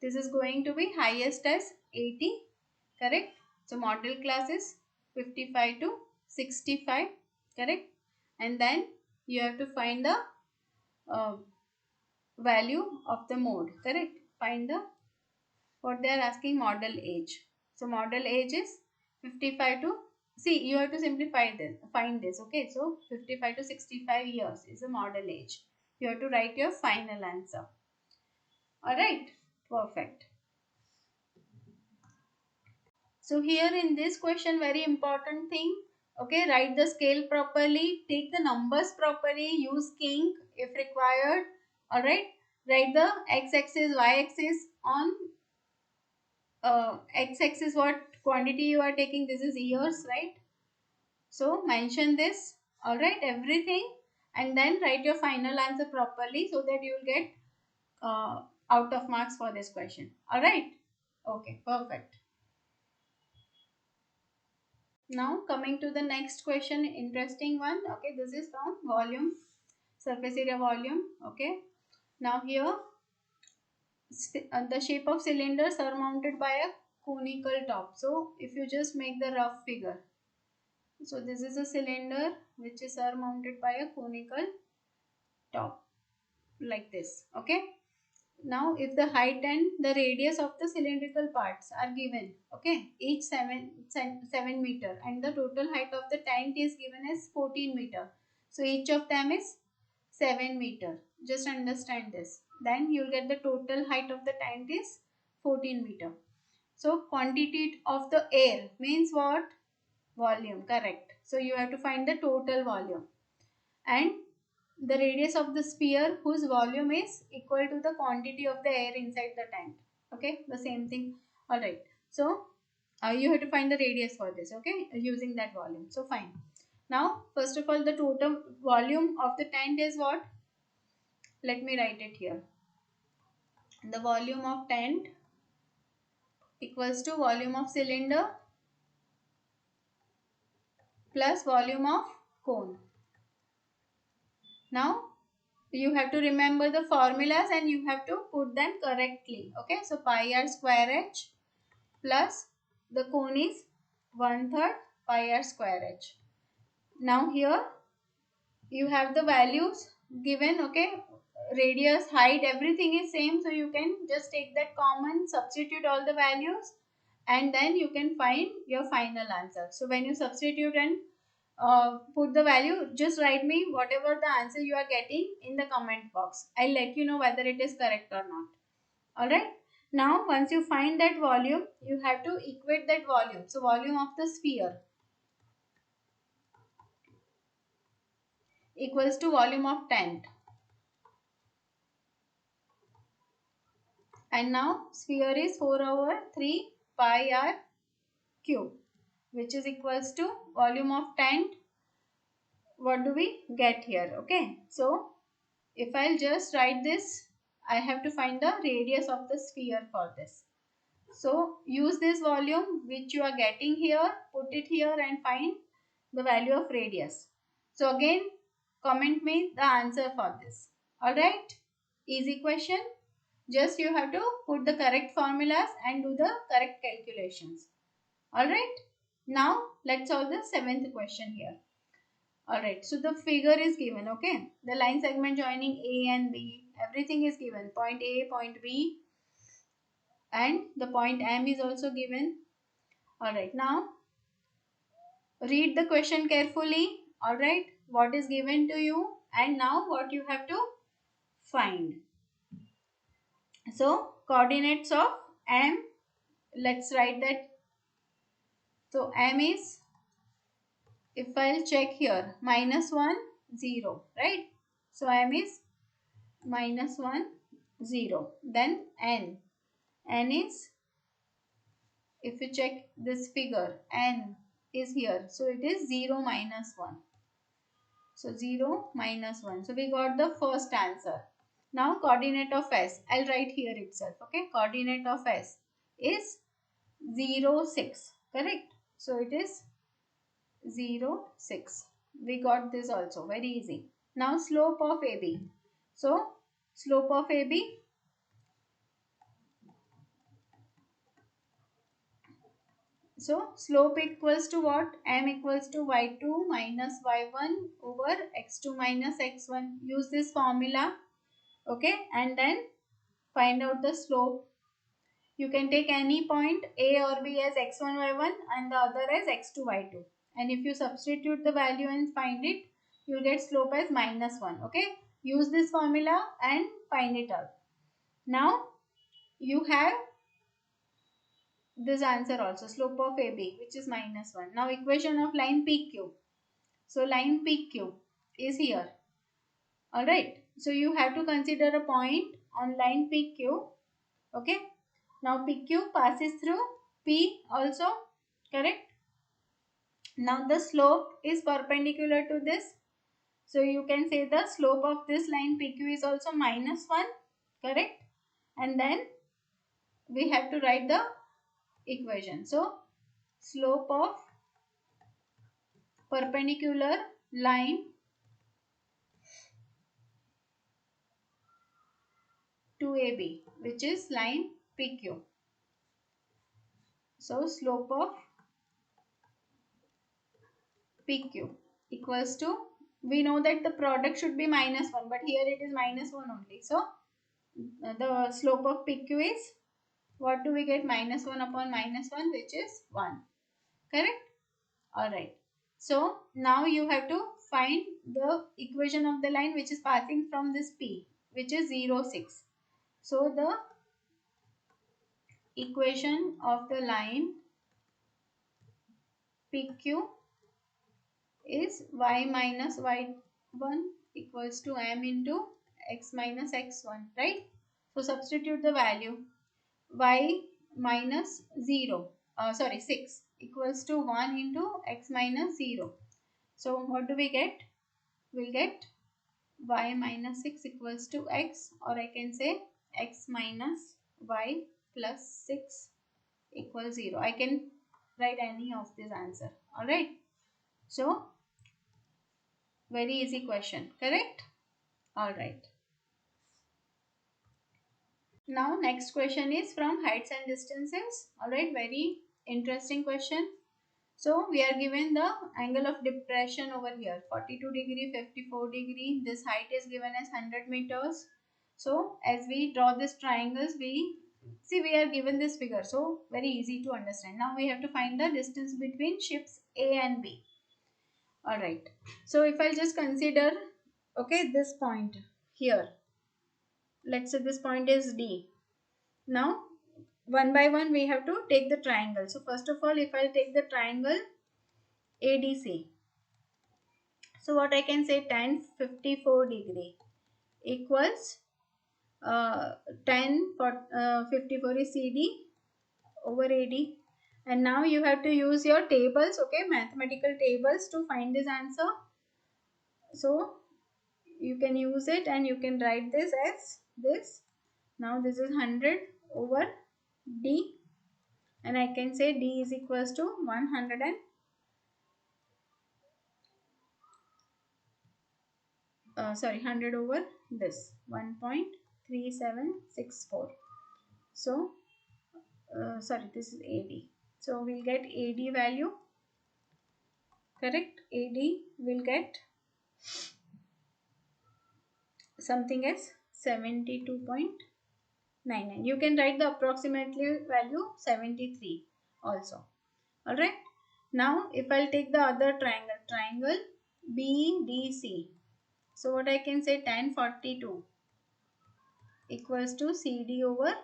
this is going to be highest as 80, correct? So model class is 55 to 65, correct? And then you have to find the uh, value of the mode, correct? Find the, what they are asking, model age. So model age is 55 to, see, you have to simplify this, find this, okay? So 55 to 65 years is a model age. You have to write your final answer. Alright, perfect. So here in this question, very important thing, Okay, write the scale properly, take the numbers properly, use king if required. Alright, write the x-axis, y-axis. On x-axis what quantity you are taking, this is years, right? So mention this, alright, everything, and then write your final answer properly so that you will get out of marks for this question. Alright, okay, perfect. Now coming to the next question, interesting one. Okay, this is from volume, surface area volume. Okay, now here the shape of cylinders are surmounted by a conical top. So if you just make the rough figure, so this is a cylinder which is surmounted by a conical top like this. Okay, now if the height and the radius of the cylindrical parts are given, okay, each 7 meter, and the total height of the tent is given as 14 meter, so each of them is 7 meter. Just understand this, then you'll get the total height of the tent is 14 meter. So quantity of the air means what? Volume, correct. So you have to find the total volume, and the radius of the sphere whose volume is equal to the quantity of the air inside the tank. Okay, the same thing. All right, so you have to find the radius for this, okay, using that volume. So fine, now first of all the total volume of the tent is what? Let me write it here. The volume of tent equals to volume of cylinder plus volume of cone. Now you have to remember the formulas and you have to put them correctly. Okay, so pi r square h plus the cone is 1/3 pi r square h. Now here you have the values given. Okay, radius, height, everything is same, so you can just take that common, substitute all the values, and then you can find your final answer. So when you substitute and put the value, just write me whatever the answer you are getting in the comment box. I'll let you know whether it is correct or not. Alright, now once you find that volume, you have to equate that volume. So volume of the sphere equals to volume of tent, and now sphere is 4/3 pi r cube, which is equals to volume of tent. What do we get here? Okay, so if I'll just write this, I have to find the radius of the sphere for this. So use this volume which you are getting here, put it here and find the value of radius. So again, comment me the answer for this. Alright, easy question. Just you have to put the correct formulas and do the correct calculations. Alright, now let's solve the 7th question here. Alright, so the figure is given, okay. The line segment joining A and B, everything is given. Point A, point B, and the point M is also given. Alright, now read the question carefully. Alright, what is given to you and now what you have to find. So coordinates of M, let's write that. So M is, if I'll check here, -1, 0, right? So M is -1, 0. Then N is, if you check this figure, N is here. So it is 0 minus 1. So 0 minus 1. So we got the first answer. Now coordinate of S, I'll write here itself. Okay, coordinate of S is 0, 6. Correct? So it is 0, 6. We got this also. Very easy. Now slope of AB. So slope of AB, so slope equals to what? M equals to y2 minus y1 over x2 minus x1. Use this formula, okay, and then find out the slope. You can take any point A or B as x1 y1 and the other as x2 y2. And if you substitute the value and find it, you will get slope as -1. Okay, use this formula and find it out. Now you have this answer also, slope of AB, which is -1. Now equation of line PQ. So line PQ is here. Alright. So you have to consider a point on line PQ. Okay. Now PQ passes through P also. Correct. Now the slope is perpendicular to this. So you can say the slope of this line PQ is also -1. Correct. And then we have to write the equation. So slope of perpendicular line to AB, which is line PQ. So slope of PQ equals to, we know that the product should be -1, but here it is -1 only. So the slope of PQ is, what do we get? -1 upon -1, which is 1. Correct? Alright. So now you have to find the equation of the line which is passing from this P, which is 0, 6. So the equation of the line PQ is y minus y1 equals to m into x minus x1, right? So substitute the value. Y minus 6 equals to 1 into x minus 0. So what do we get? We'll get y minus 6 equals to x, or I can say x minus y plus 6 equals 0. I can write any of this answer. Alright. So very easy question. Correct? Alright. Now next question is from heights and distances. Alright. Very interesting question. So we are given the angle of depression over here, 42 degree, 54 degree. This height is given as 100 meters. So as we draw this triangles, we are given this figure. So very easy to understand. Now we have to find the distance between ships A and B. Alright. So if I'll just consider, okay, this point here. Let's say this point is D. Now one by one we have to take the triangle. So first of all, if I'll take the triangle ADC. So what I can say, tan 54 degree equals tan for 54 is CD over AD. And now you have to use your tables, okay, mathematical tables to find this answer. So you can use it and you can write this as this. Now this is 100 over D, and I can say D is equals to 100 and 100 over this 1.3764. So this is AD. So we'll get AD value. Correct? AD will get something as 72.99. You can write the approximately value 73 also. Alright. Now if I'll take the other triangle BDC. So what I can say, tan 42 equals to CD over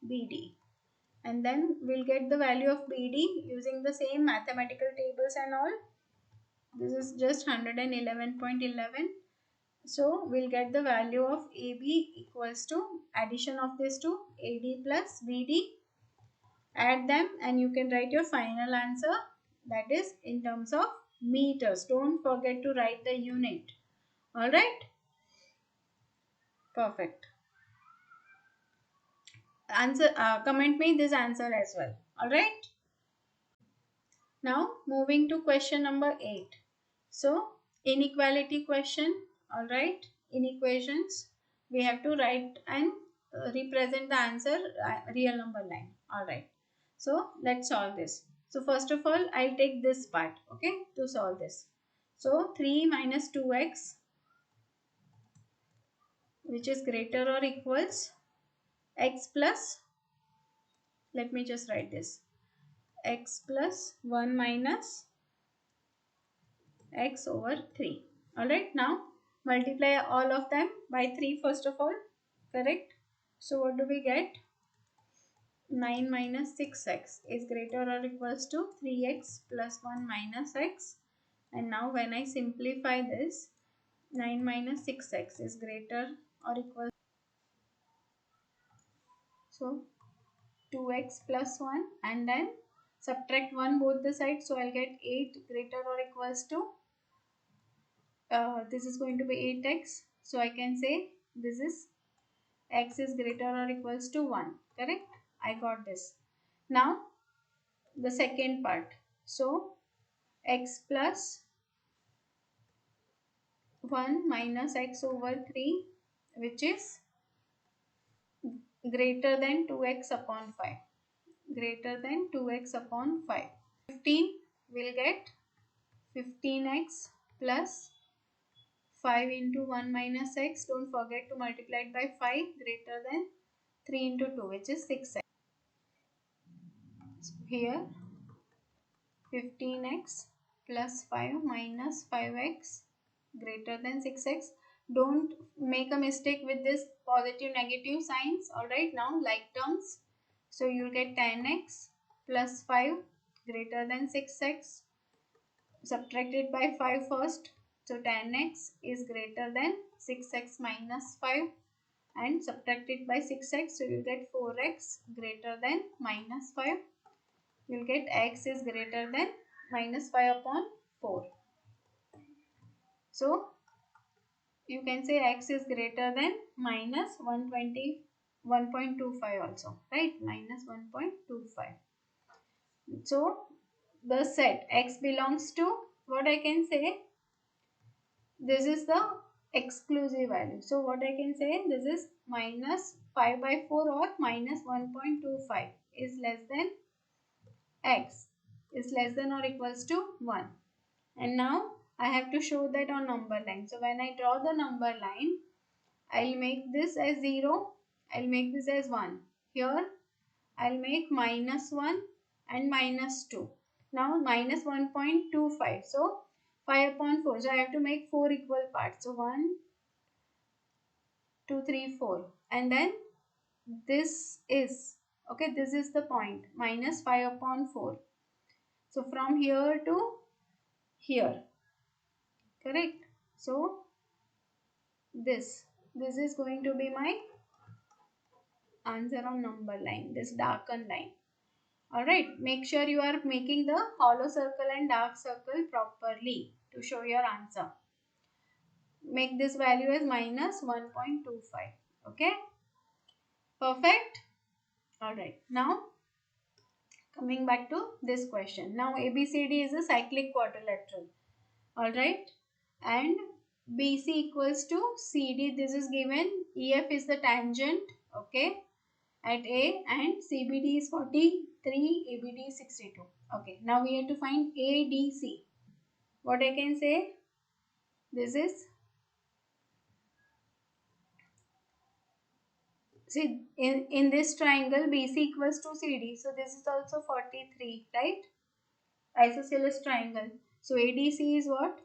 BD. And then we'll get the value of BD using the same mathematical tables and all. This is just 111.11. So we'll get the value of AB equals to addition of these two, AD plus BD. Add them and you can write your final answer, that is in terms of meters. Don't forget to write the unit. Alright? Perfect. Answer, comment me this answer as well. Alright? Now moving to question number 8. So inequality question. Alright, in equations we have to write and represent the answer real number line. Alright, so let's solve this. So first of all, I'll take this part, okay, to solve this. So 3 minus 2x, which is greater or equals x plus, let me just write this, x plus 1 minus x over 3. Alright, now multiply all of them by 3 first of all. Correct? So what do we get? 9 minus 6x is greater or equals to 3x plus 1 minus x. And now when I simplify this, 9 minus 6x is greater or equal, so 2x plus 1, and then subtract 1 both the sides, so I'll get 8 greater or equals to, this is going to be 8x, so I can say this is x is greater or equals to 1, correct? I got this. Now the second part, so x plus 1 minus x over 3, which is greater than 2x upon 5, greater than 2x upon 5. 15 will get 15x plus 5 into 1 minus x, don't forget to multiply it by 5, greater than 3 into 2, which is 6x. So here 15x plus 5 minus 5x greater than 6x. Don't make a mistake with this positive negative signs. Alright, now like terms. So you'll get 10x plus 5 greater than 6x. Subtract it by 5 first. So 10x is greater than 6x minus 5, and subtract it by 6x. So you get 4x greater than minus 5. You'll get x is greater than minus 5 upon 4. So you can say x is greater than minus 1.25 also, right? Minus 1.25. So the set x belongs to, what I can say, this is the exclusive value. So what I can say, this is minus 5 by 4 or minus 1.25 is less than x is less than or equals to 1. And now I have to show that on number line. So when I draw the number line, I'll make this as 0, I'll make this as 1. Here I'll make minus 1 and minus 2. Now minus 1.25. So 5 upon 4. So I have to make 4 equal parts. So 1, 2, 3, 4. And then this is, okay, this is the point, minus 5 upon 4. So from here to here, correct? So this is going to be my answer on number line, this darkened line. Alright, make sure you are making the hollow circle and dark circle properly to show your answer. Make this value as minus 1.25. Okay, perfect. Alright, now coming back to this question. Now ABCD is a cyclic quadrilateral. Alright, and BC equals to CD, this is given. EF is the tangent, okay, at A, and CBD is 43, ABD is 62. Okay, now we have to find ADC. What I can say, this is, see, in this triangle BC equals to CD, so this is also 43, right? Isosceles triangle. So ADC is what?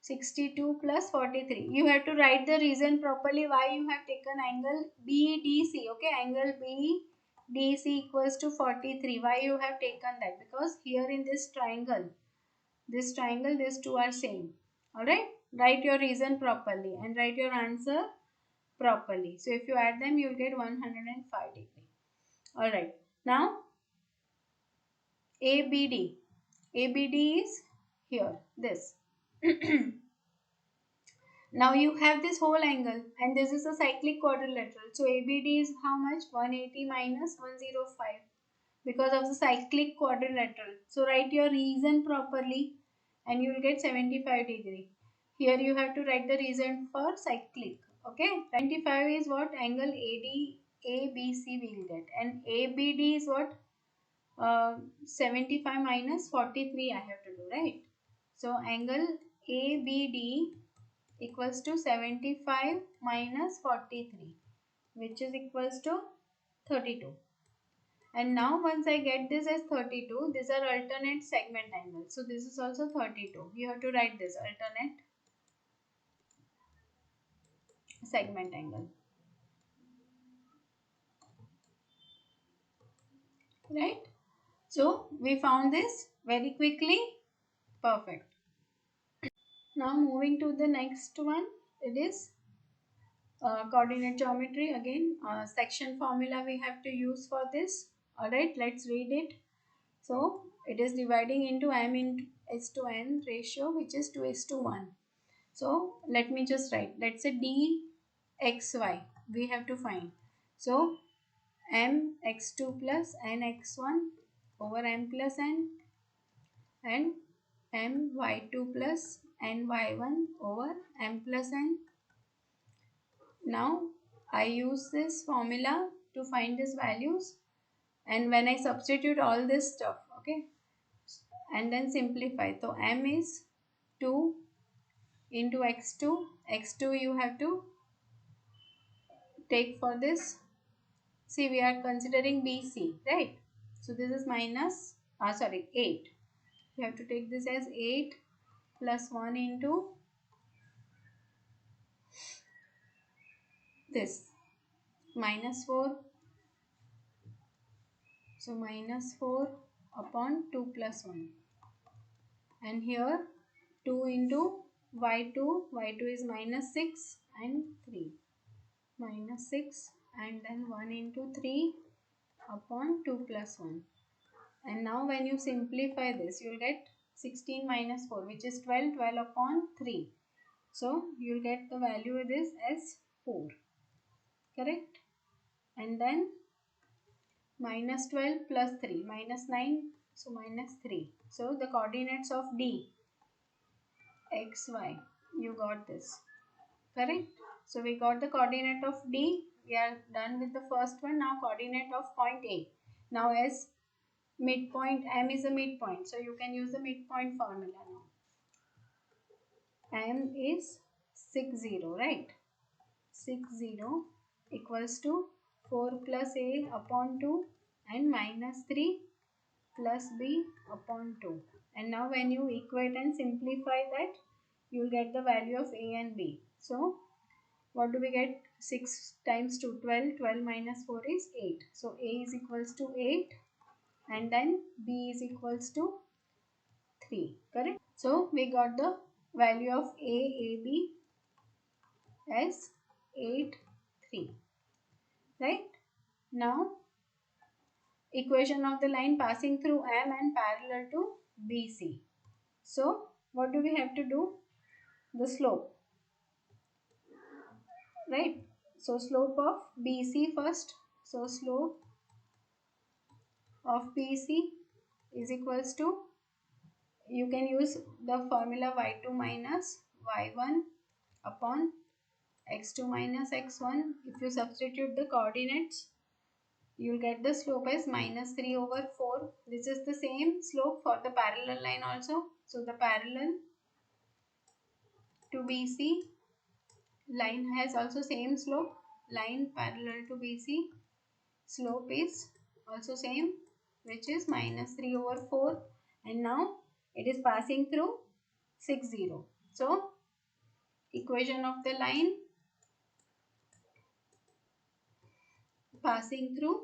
62 plus 43. You have to write the reason properly why you have taken angle BDC. Okay, angle BDC equals to 43. Why you have taken that? Because here in this triangle, these two are same. Alright, write your reason properly and write your answer properly. So if you add them, you will get 105 degree. Alright, now ABD. ABD is here, this. Now you have this whole angle and this is a cyclic quadrilateral. So ABD is how much? 180 minus 105 because of the cyclic quadrilateral. So write your reason properly and you will get 75 degree. Here you have to write the reason for cyclic. Okay, 75 is what? Angle ABC we will get, and ABD is what? 75 minus 43 I have to do, right? So angle ABD equals to 75 minus 43, which is equals to 32. And now once I get this as 32, these are alternate segment angles. So this is also 32. You have to write this alternate segment angle. right? So we found this very quickly. Perfect. Now moving to the next one, it is coordinate geometry. Again, section formula we have to use for this. Alright, let's read it. So it is dividing into m into s to n ratio, which is 2:1. So let me just write. Let's say dxy we have to find. So mx2 plus nx1 over m plus n and my2 plus ny1 over m plus n. Now I use this formula to find these values, and when I substitute all this stuff, okay, and then simplify, so m is 2 into x2 you have to take for this. See, we are considering BC, right? So this is minus 8. You have to take this as 8 plus 1 into this minus 4. So minus 4 upon 2 plus 1. And here 2 into y2 is minus 6 and 3. Minus 6 and then 1 into 3 upon 2 plus 1. And now when you simplify this, you will get 16 minus 4, which is 12. 12 upon 3. So you will get the value of this as 4. Correct? And then minus 12 plus 3, minus 9, so minus 3. So the coordinates of D, x, y, you got this. Correct? So we got the coordinate of D. We are done with the first one. Now coordinate of point A. Now as midpoint, M is a midpoint, so you can use the midpoint formula now. M is 60, right? 60 equals to 4 plus A upon 2 and minus 3 plus B upon 2. And now when you equate and simplify that, you will get the value of A and B. So what do we get? 6 times 2, 12. 12 minus 4 is 8. So A is equals to 8 and then B is equals to 3. Correct? So we got the value of AB as 8, 3. Right? Now equation of the line passing through M and parallel to BC. So what do we have to do? The slope. Right? So slope of BC first. So slope of BC is equals to, you can use the formula y2 minus y1 upon x2 minus x1. If you substitute the coordinates, you will get the slope as minus 3 over 4. This is the same slope for the parallel line also. So the parallel to BC line has also same slope. Line parallel to BC slope is also same, which is minus 3 over 4. And now it is passing through 60. So equation of the line passing through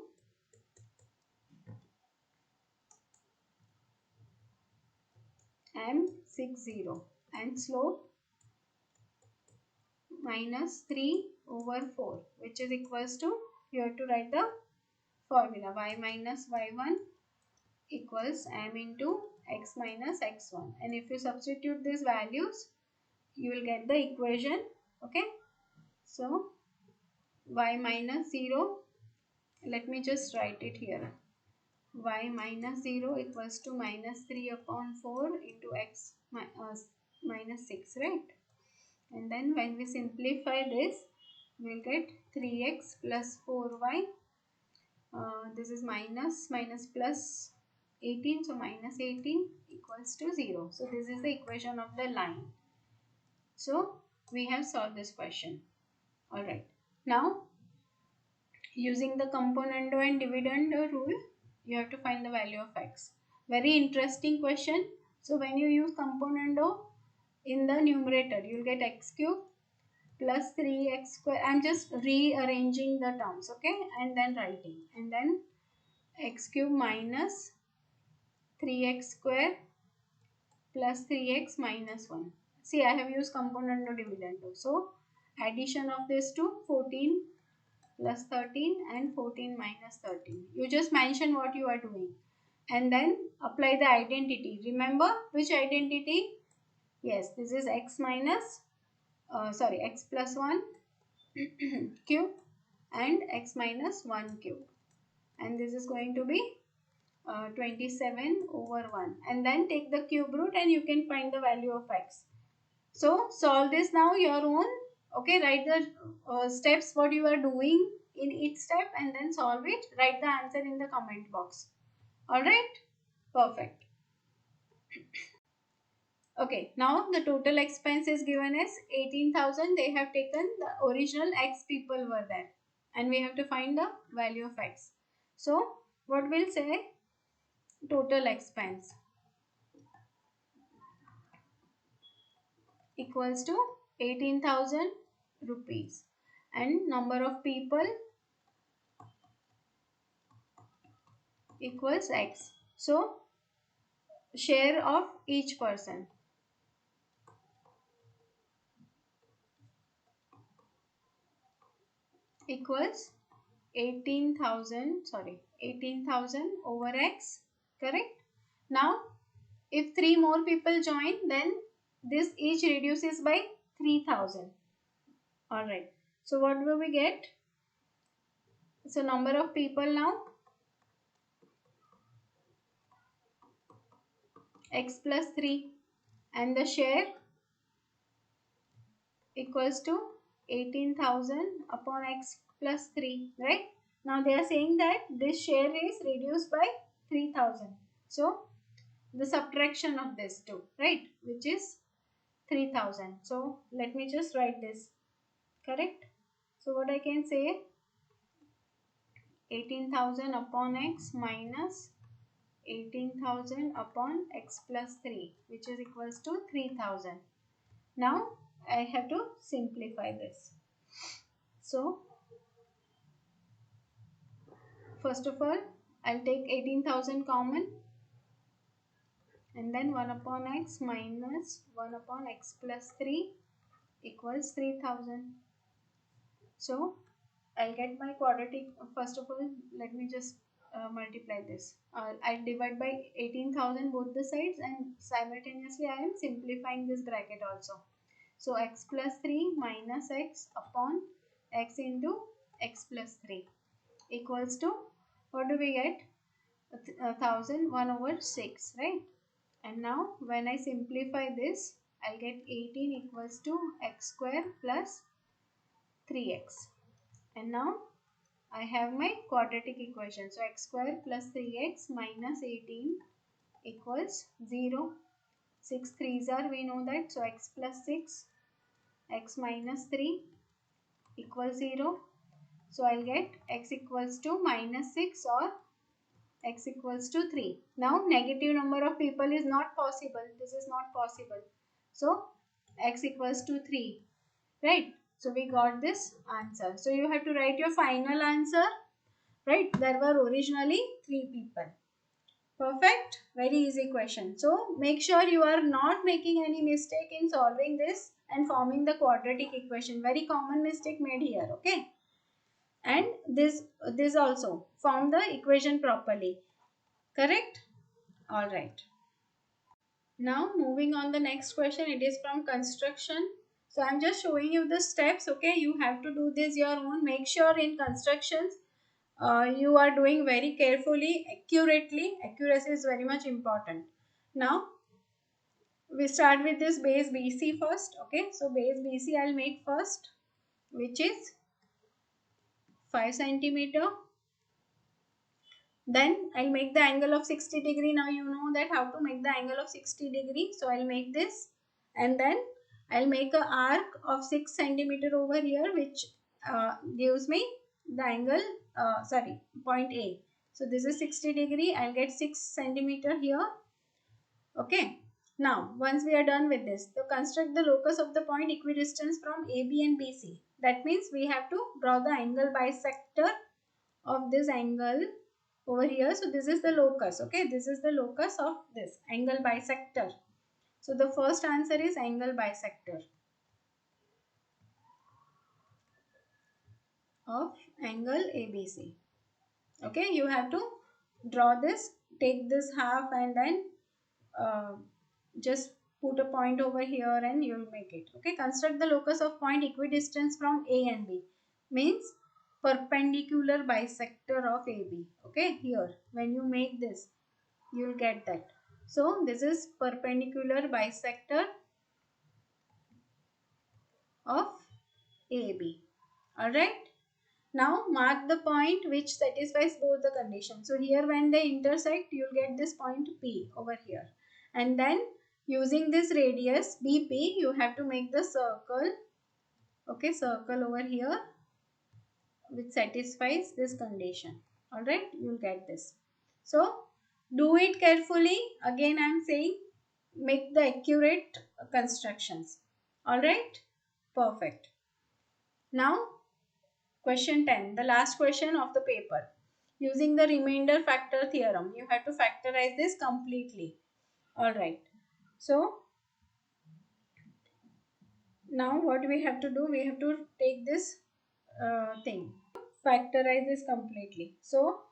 M60 and slope minus 3 over 4, which is equals to, you have to write the formula y minus y1 equals m into x minus x1. And if you substitute these values, you will get the equation. Okay. So y minus 0, let me just write it here. Y minus 0 equals to minus 3 upon 4 into x minus 6, right? And then when we simplify this, we will get 3x plus 4y. This is minus plus 18, so minus 18 equals to 0. So this is the equation of the line. So we have solved this question. Alright. Now using the componendo and dividendo rule, you have to find the value of x. Very interesting question. So when you use componendo in the numerator, you will get x cube plus 3x square. I am just rearranging the terms, okay, and then writing. And then x cube minus 3x square plus 3x minus 1. See, I have used component no dividend. So, addition of this to 14 plus 13 and 14 minus 13. You just mention what you are doing and then apply the identity. Remember which identity? Yes, this is x minus, x plus 1 cube and x minus 1 cube. And this is going to be 27 over 1. And then take the cube root and you can find the value of x. So solve this now your own. Okay, write the steps what you are doing in each step and then solve it. Write the answer in the comment box. Alright, perfect. Okay, now the total expense is given as 18,000. They have taken the original x people were there and we have to find the value of x. So what we'll say, total expense equals to 18,000 rupees and number of people equals x. So share of each person equals 18,000 over x, correct? Now if 3 more people join, then this each reduces by 3,000. Alright, so what will we get? So number of people now, x plus 3 and the share equals to 18,000 upon x plus 3, right? Now they are saying that this share is reduced by 3,000. So the subtraction of this two, right, which is 3,000. So let me just write this, correct? So what I can say, 18,000 upon x minus 18,000 upon x plus 3, which is equals to 3,000. Now I have to simplify this. So first of all, I'll take 18,000 common and then 1 upon x minus 1 upon x plus 3 equals 3,000. So I'll get my quadratic. First of all, let me just multiply this. I'll divide by 18,000 both the sides and simultaneously I am simplifying this bracket also. So x plus 3 minus x upon x into x plus 3 equals to, what do we get? 1,000, 1 over 6, right? And now when I simplify this, I'll get 18 equals to x square plus 3x. And now I have my quadratic equation. So x square plus 3x minus 18 equals 0. 6 3s are, we know that. So x plus 6, x minus 3 equals 0. So I'll get x equals to minus 6 or x equals to 3. Now negative number of people is not possible. This is not possible. So x equals to 3. Right. So we got this answer. So you have to write your final answer. Right. There were originally 3 people. Perfect. Very easy question. So make sure you are not making any mistake in solving this and forming the quadratic equation. Very common mistake made here. Okay. And this also form the equation properly. Correct? Alright. Now moving on the next question. It is from construction. So I am just showing you the steps. Okay. You have to do this your own. Make sure in constructions you are doing very carefully, accurately. Accuracy is very much important. Now we start with this base BC first. Okay. So base BC I'll make first, which is 5 centimeter. Then I'll make the angle of 60 degree. Now you know that how to make the angle of 60 degree. So I'll make this and then I'll make a arc of 6 centimeter over here, which gives me the angle, point A. So this is 60 degree. I'll get 6 centimeter here. Okay. Now once we are done with this, to construct the locus of the point equidistance from AB and BC. That means we have to draw the angle bisector of this angle over here. So this is the locus. Okay, this is the locus of this angle bisector. So the first answer is angle bisector of angle ABC. Okay, you have to draw this, take this half and then uh, just put a point over here and you'll make it. Okay, construct the locus of point equidistant from A and B, means perpendicular bisector of AB. Okay, here when you make this you'll get that. So this is perpendicular bisector of AB. Alright. Now mark the point which satisfies both the conditions. So here when they intersect, you'll get this point P over here. And then using this radius BP, you have to make the circle. Okay, circle over here which satisfies this condition. Alright, you'll get this. So do it carefully. Again I am saying make the accurate constructions. Alright, perfect. Now question 10, the last question of the paper. Using the remainder factor theorem, you have to factorize this completely. Alright. So, now what we have to do, we have to take this thing. Factorize this completely. So,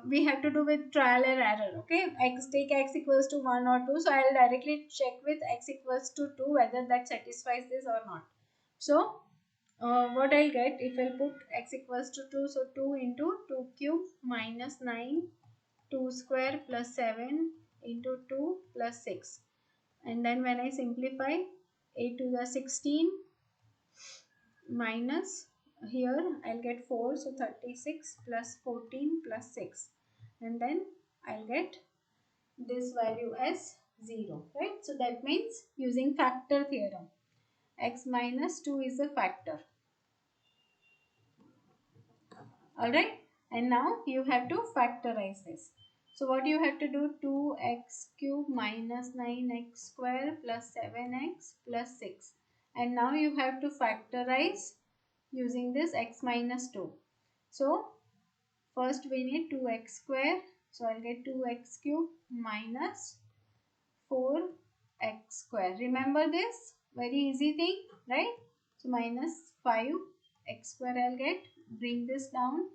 we have to do with trial and error. Okay, take x equals to 1 or 2. So, I will directly check with x equals to 2 whether that satisfies this or not. So, what I'll get if I'll put x equals to 2, so 2 into 2 cube minus 9, 2 square plus 7 into 2 plus 6, and then when I simplify 8 to the 16 minus here I'll get 4, so 36 plus 14 plus 6, and then I'll get this value as 0, right? So that means using factor theorem, x minus 2 is a factor. Alright, and now you have to factorize this. So what you have to do, 2x cube minus 9x square plus 7x plus 6, and now you have to factorize using this x minus 2. So first we need 2x square, so I'll get 2x cube minus 4x square. Remember this very easy thing, right? So minus 5x square I'll get, bring this down,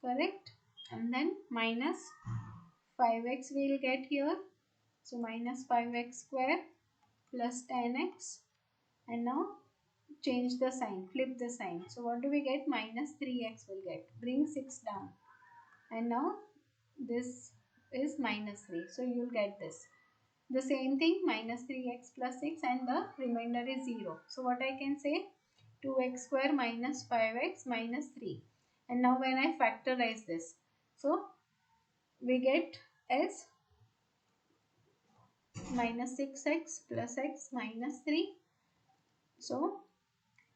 correct, and then minus 5x we'll get here, so minus 5x square plus 10x, and now change the sign, flip the sign, so what do we get? Minus 3x will get, bring 6 down, and now this is minus 3, so you'll get this. The same thing, minus 3x plus 6, and the remainder is 0. So what I can say, 2x square minus 5x minus 3. And now when I factorize this, so we get as minus 6x plus x minus 3. So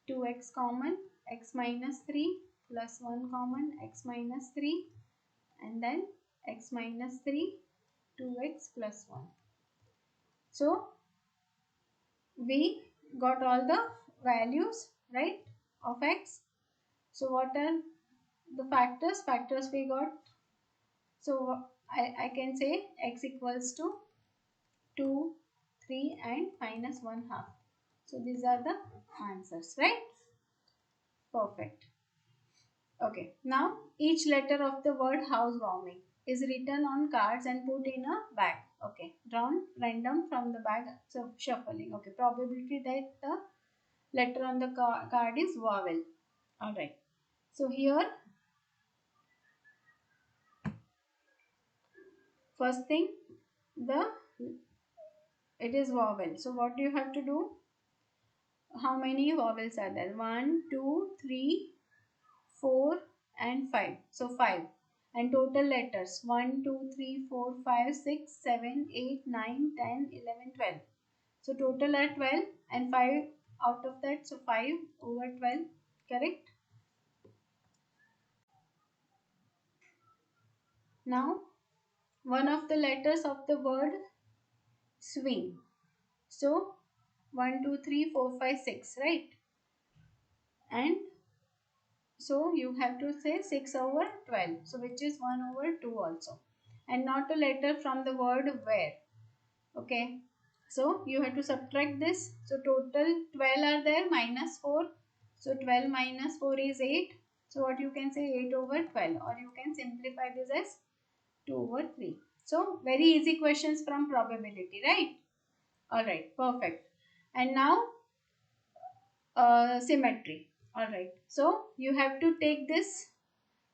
2x common, x minus 3 plus 1 common, x minus 3, and then x minus 3, 2x plus 1. So we got all the values, right, of x. So what are the factors? Factors we got. So I can say x equals to 2, 3 and minus 1 half. So these are the answers, right? Perfect. Okay. Now each letter of the word housewarming is written on cards and put in a bag. Okay. Drawn random from the bag. So shuffling. Okay. Probability that the letter on the card is vowel. Alright. So here first thing, it is vowel. So what do you have to do? How many vowels are there? 1, 2, 3, 4 and 5. So 5. And total letters 1, 2, 3, 4, 5, 6, 7, 8, 9, 10, 11, 12. So total are 12 and 5 out of that. So 5 over 12. Correct? Now one of the letters of the word swing. So 1, 2, 3, 4, 5, 6, right? And So you have to say 6 over 12. So which is 1 over 2 also. And not a letter from the word where. Okay. So you have to subtract this. So total 12 are there minus 4. So 12 minus 4 is 8. So what you can say 8 over 12, or you can simplify this as 2 over 3. So very easy questions from probability, right? Alright, perfect. And now symmetry. Alright, so you have to take this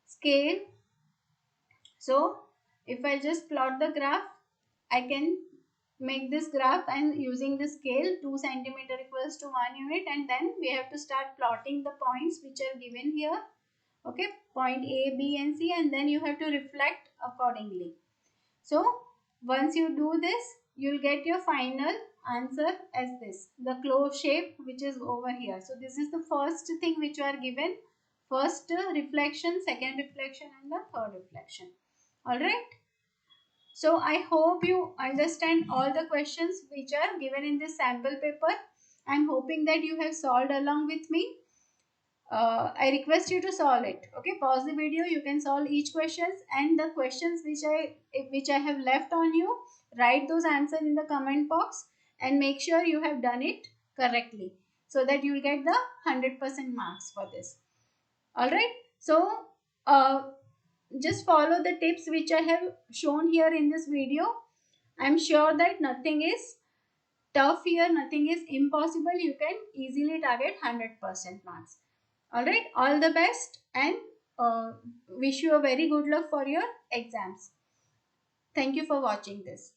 scale. So if I just plot the graph, I can make this graph and using the scale 2 centimeter equals to 1 unit, and then we have to start plotting the points which are given here. Okay, point A, B and C, and then you have to reflect accordingly. So once you do this, you'll get your final answer as this, the clove shape which is over here. So this is the first thing which you are given, first reflection, second reflection and the third reflection. Alright. So I hope you understand all the questions which are given in this sample paper. I'm hoping that you have solved along with me. I request you to solve it. Okay, pause the video. You can solve each questions, and the questions which I have left on you, write those answers in the comment box and make sure you have done it correctly so that you will get the 100% marks for this. All right. So uh, just follow the tips which I have shown here in this video. I'm sure that nothing is tough here, nothing is impossible. You can easily target 100% marks. Alright, all the best, and wish you a very good luck for your exams. Thank you for watching this.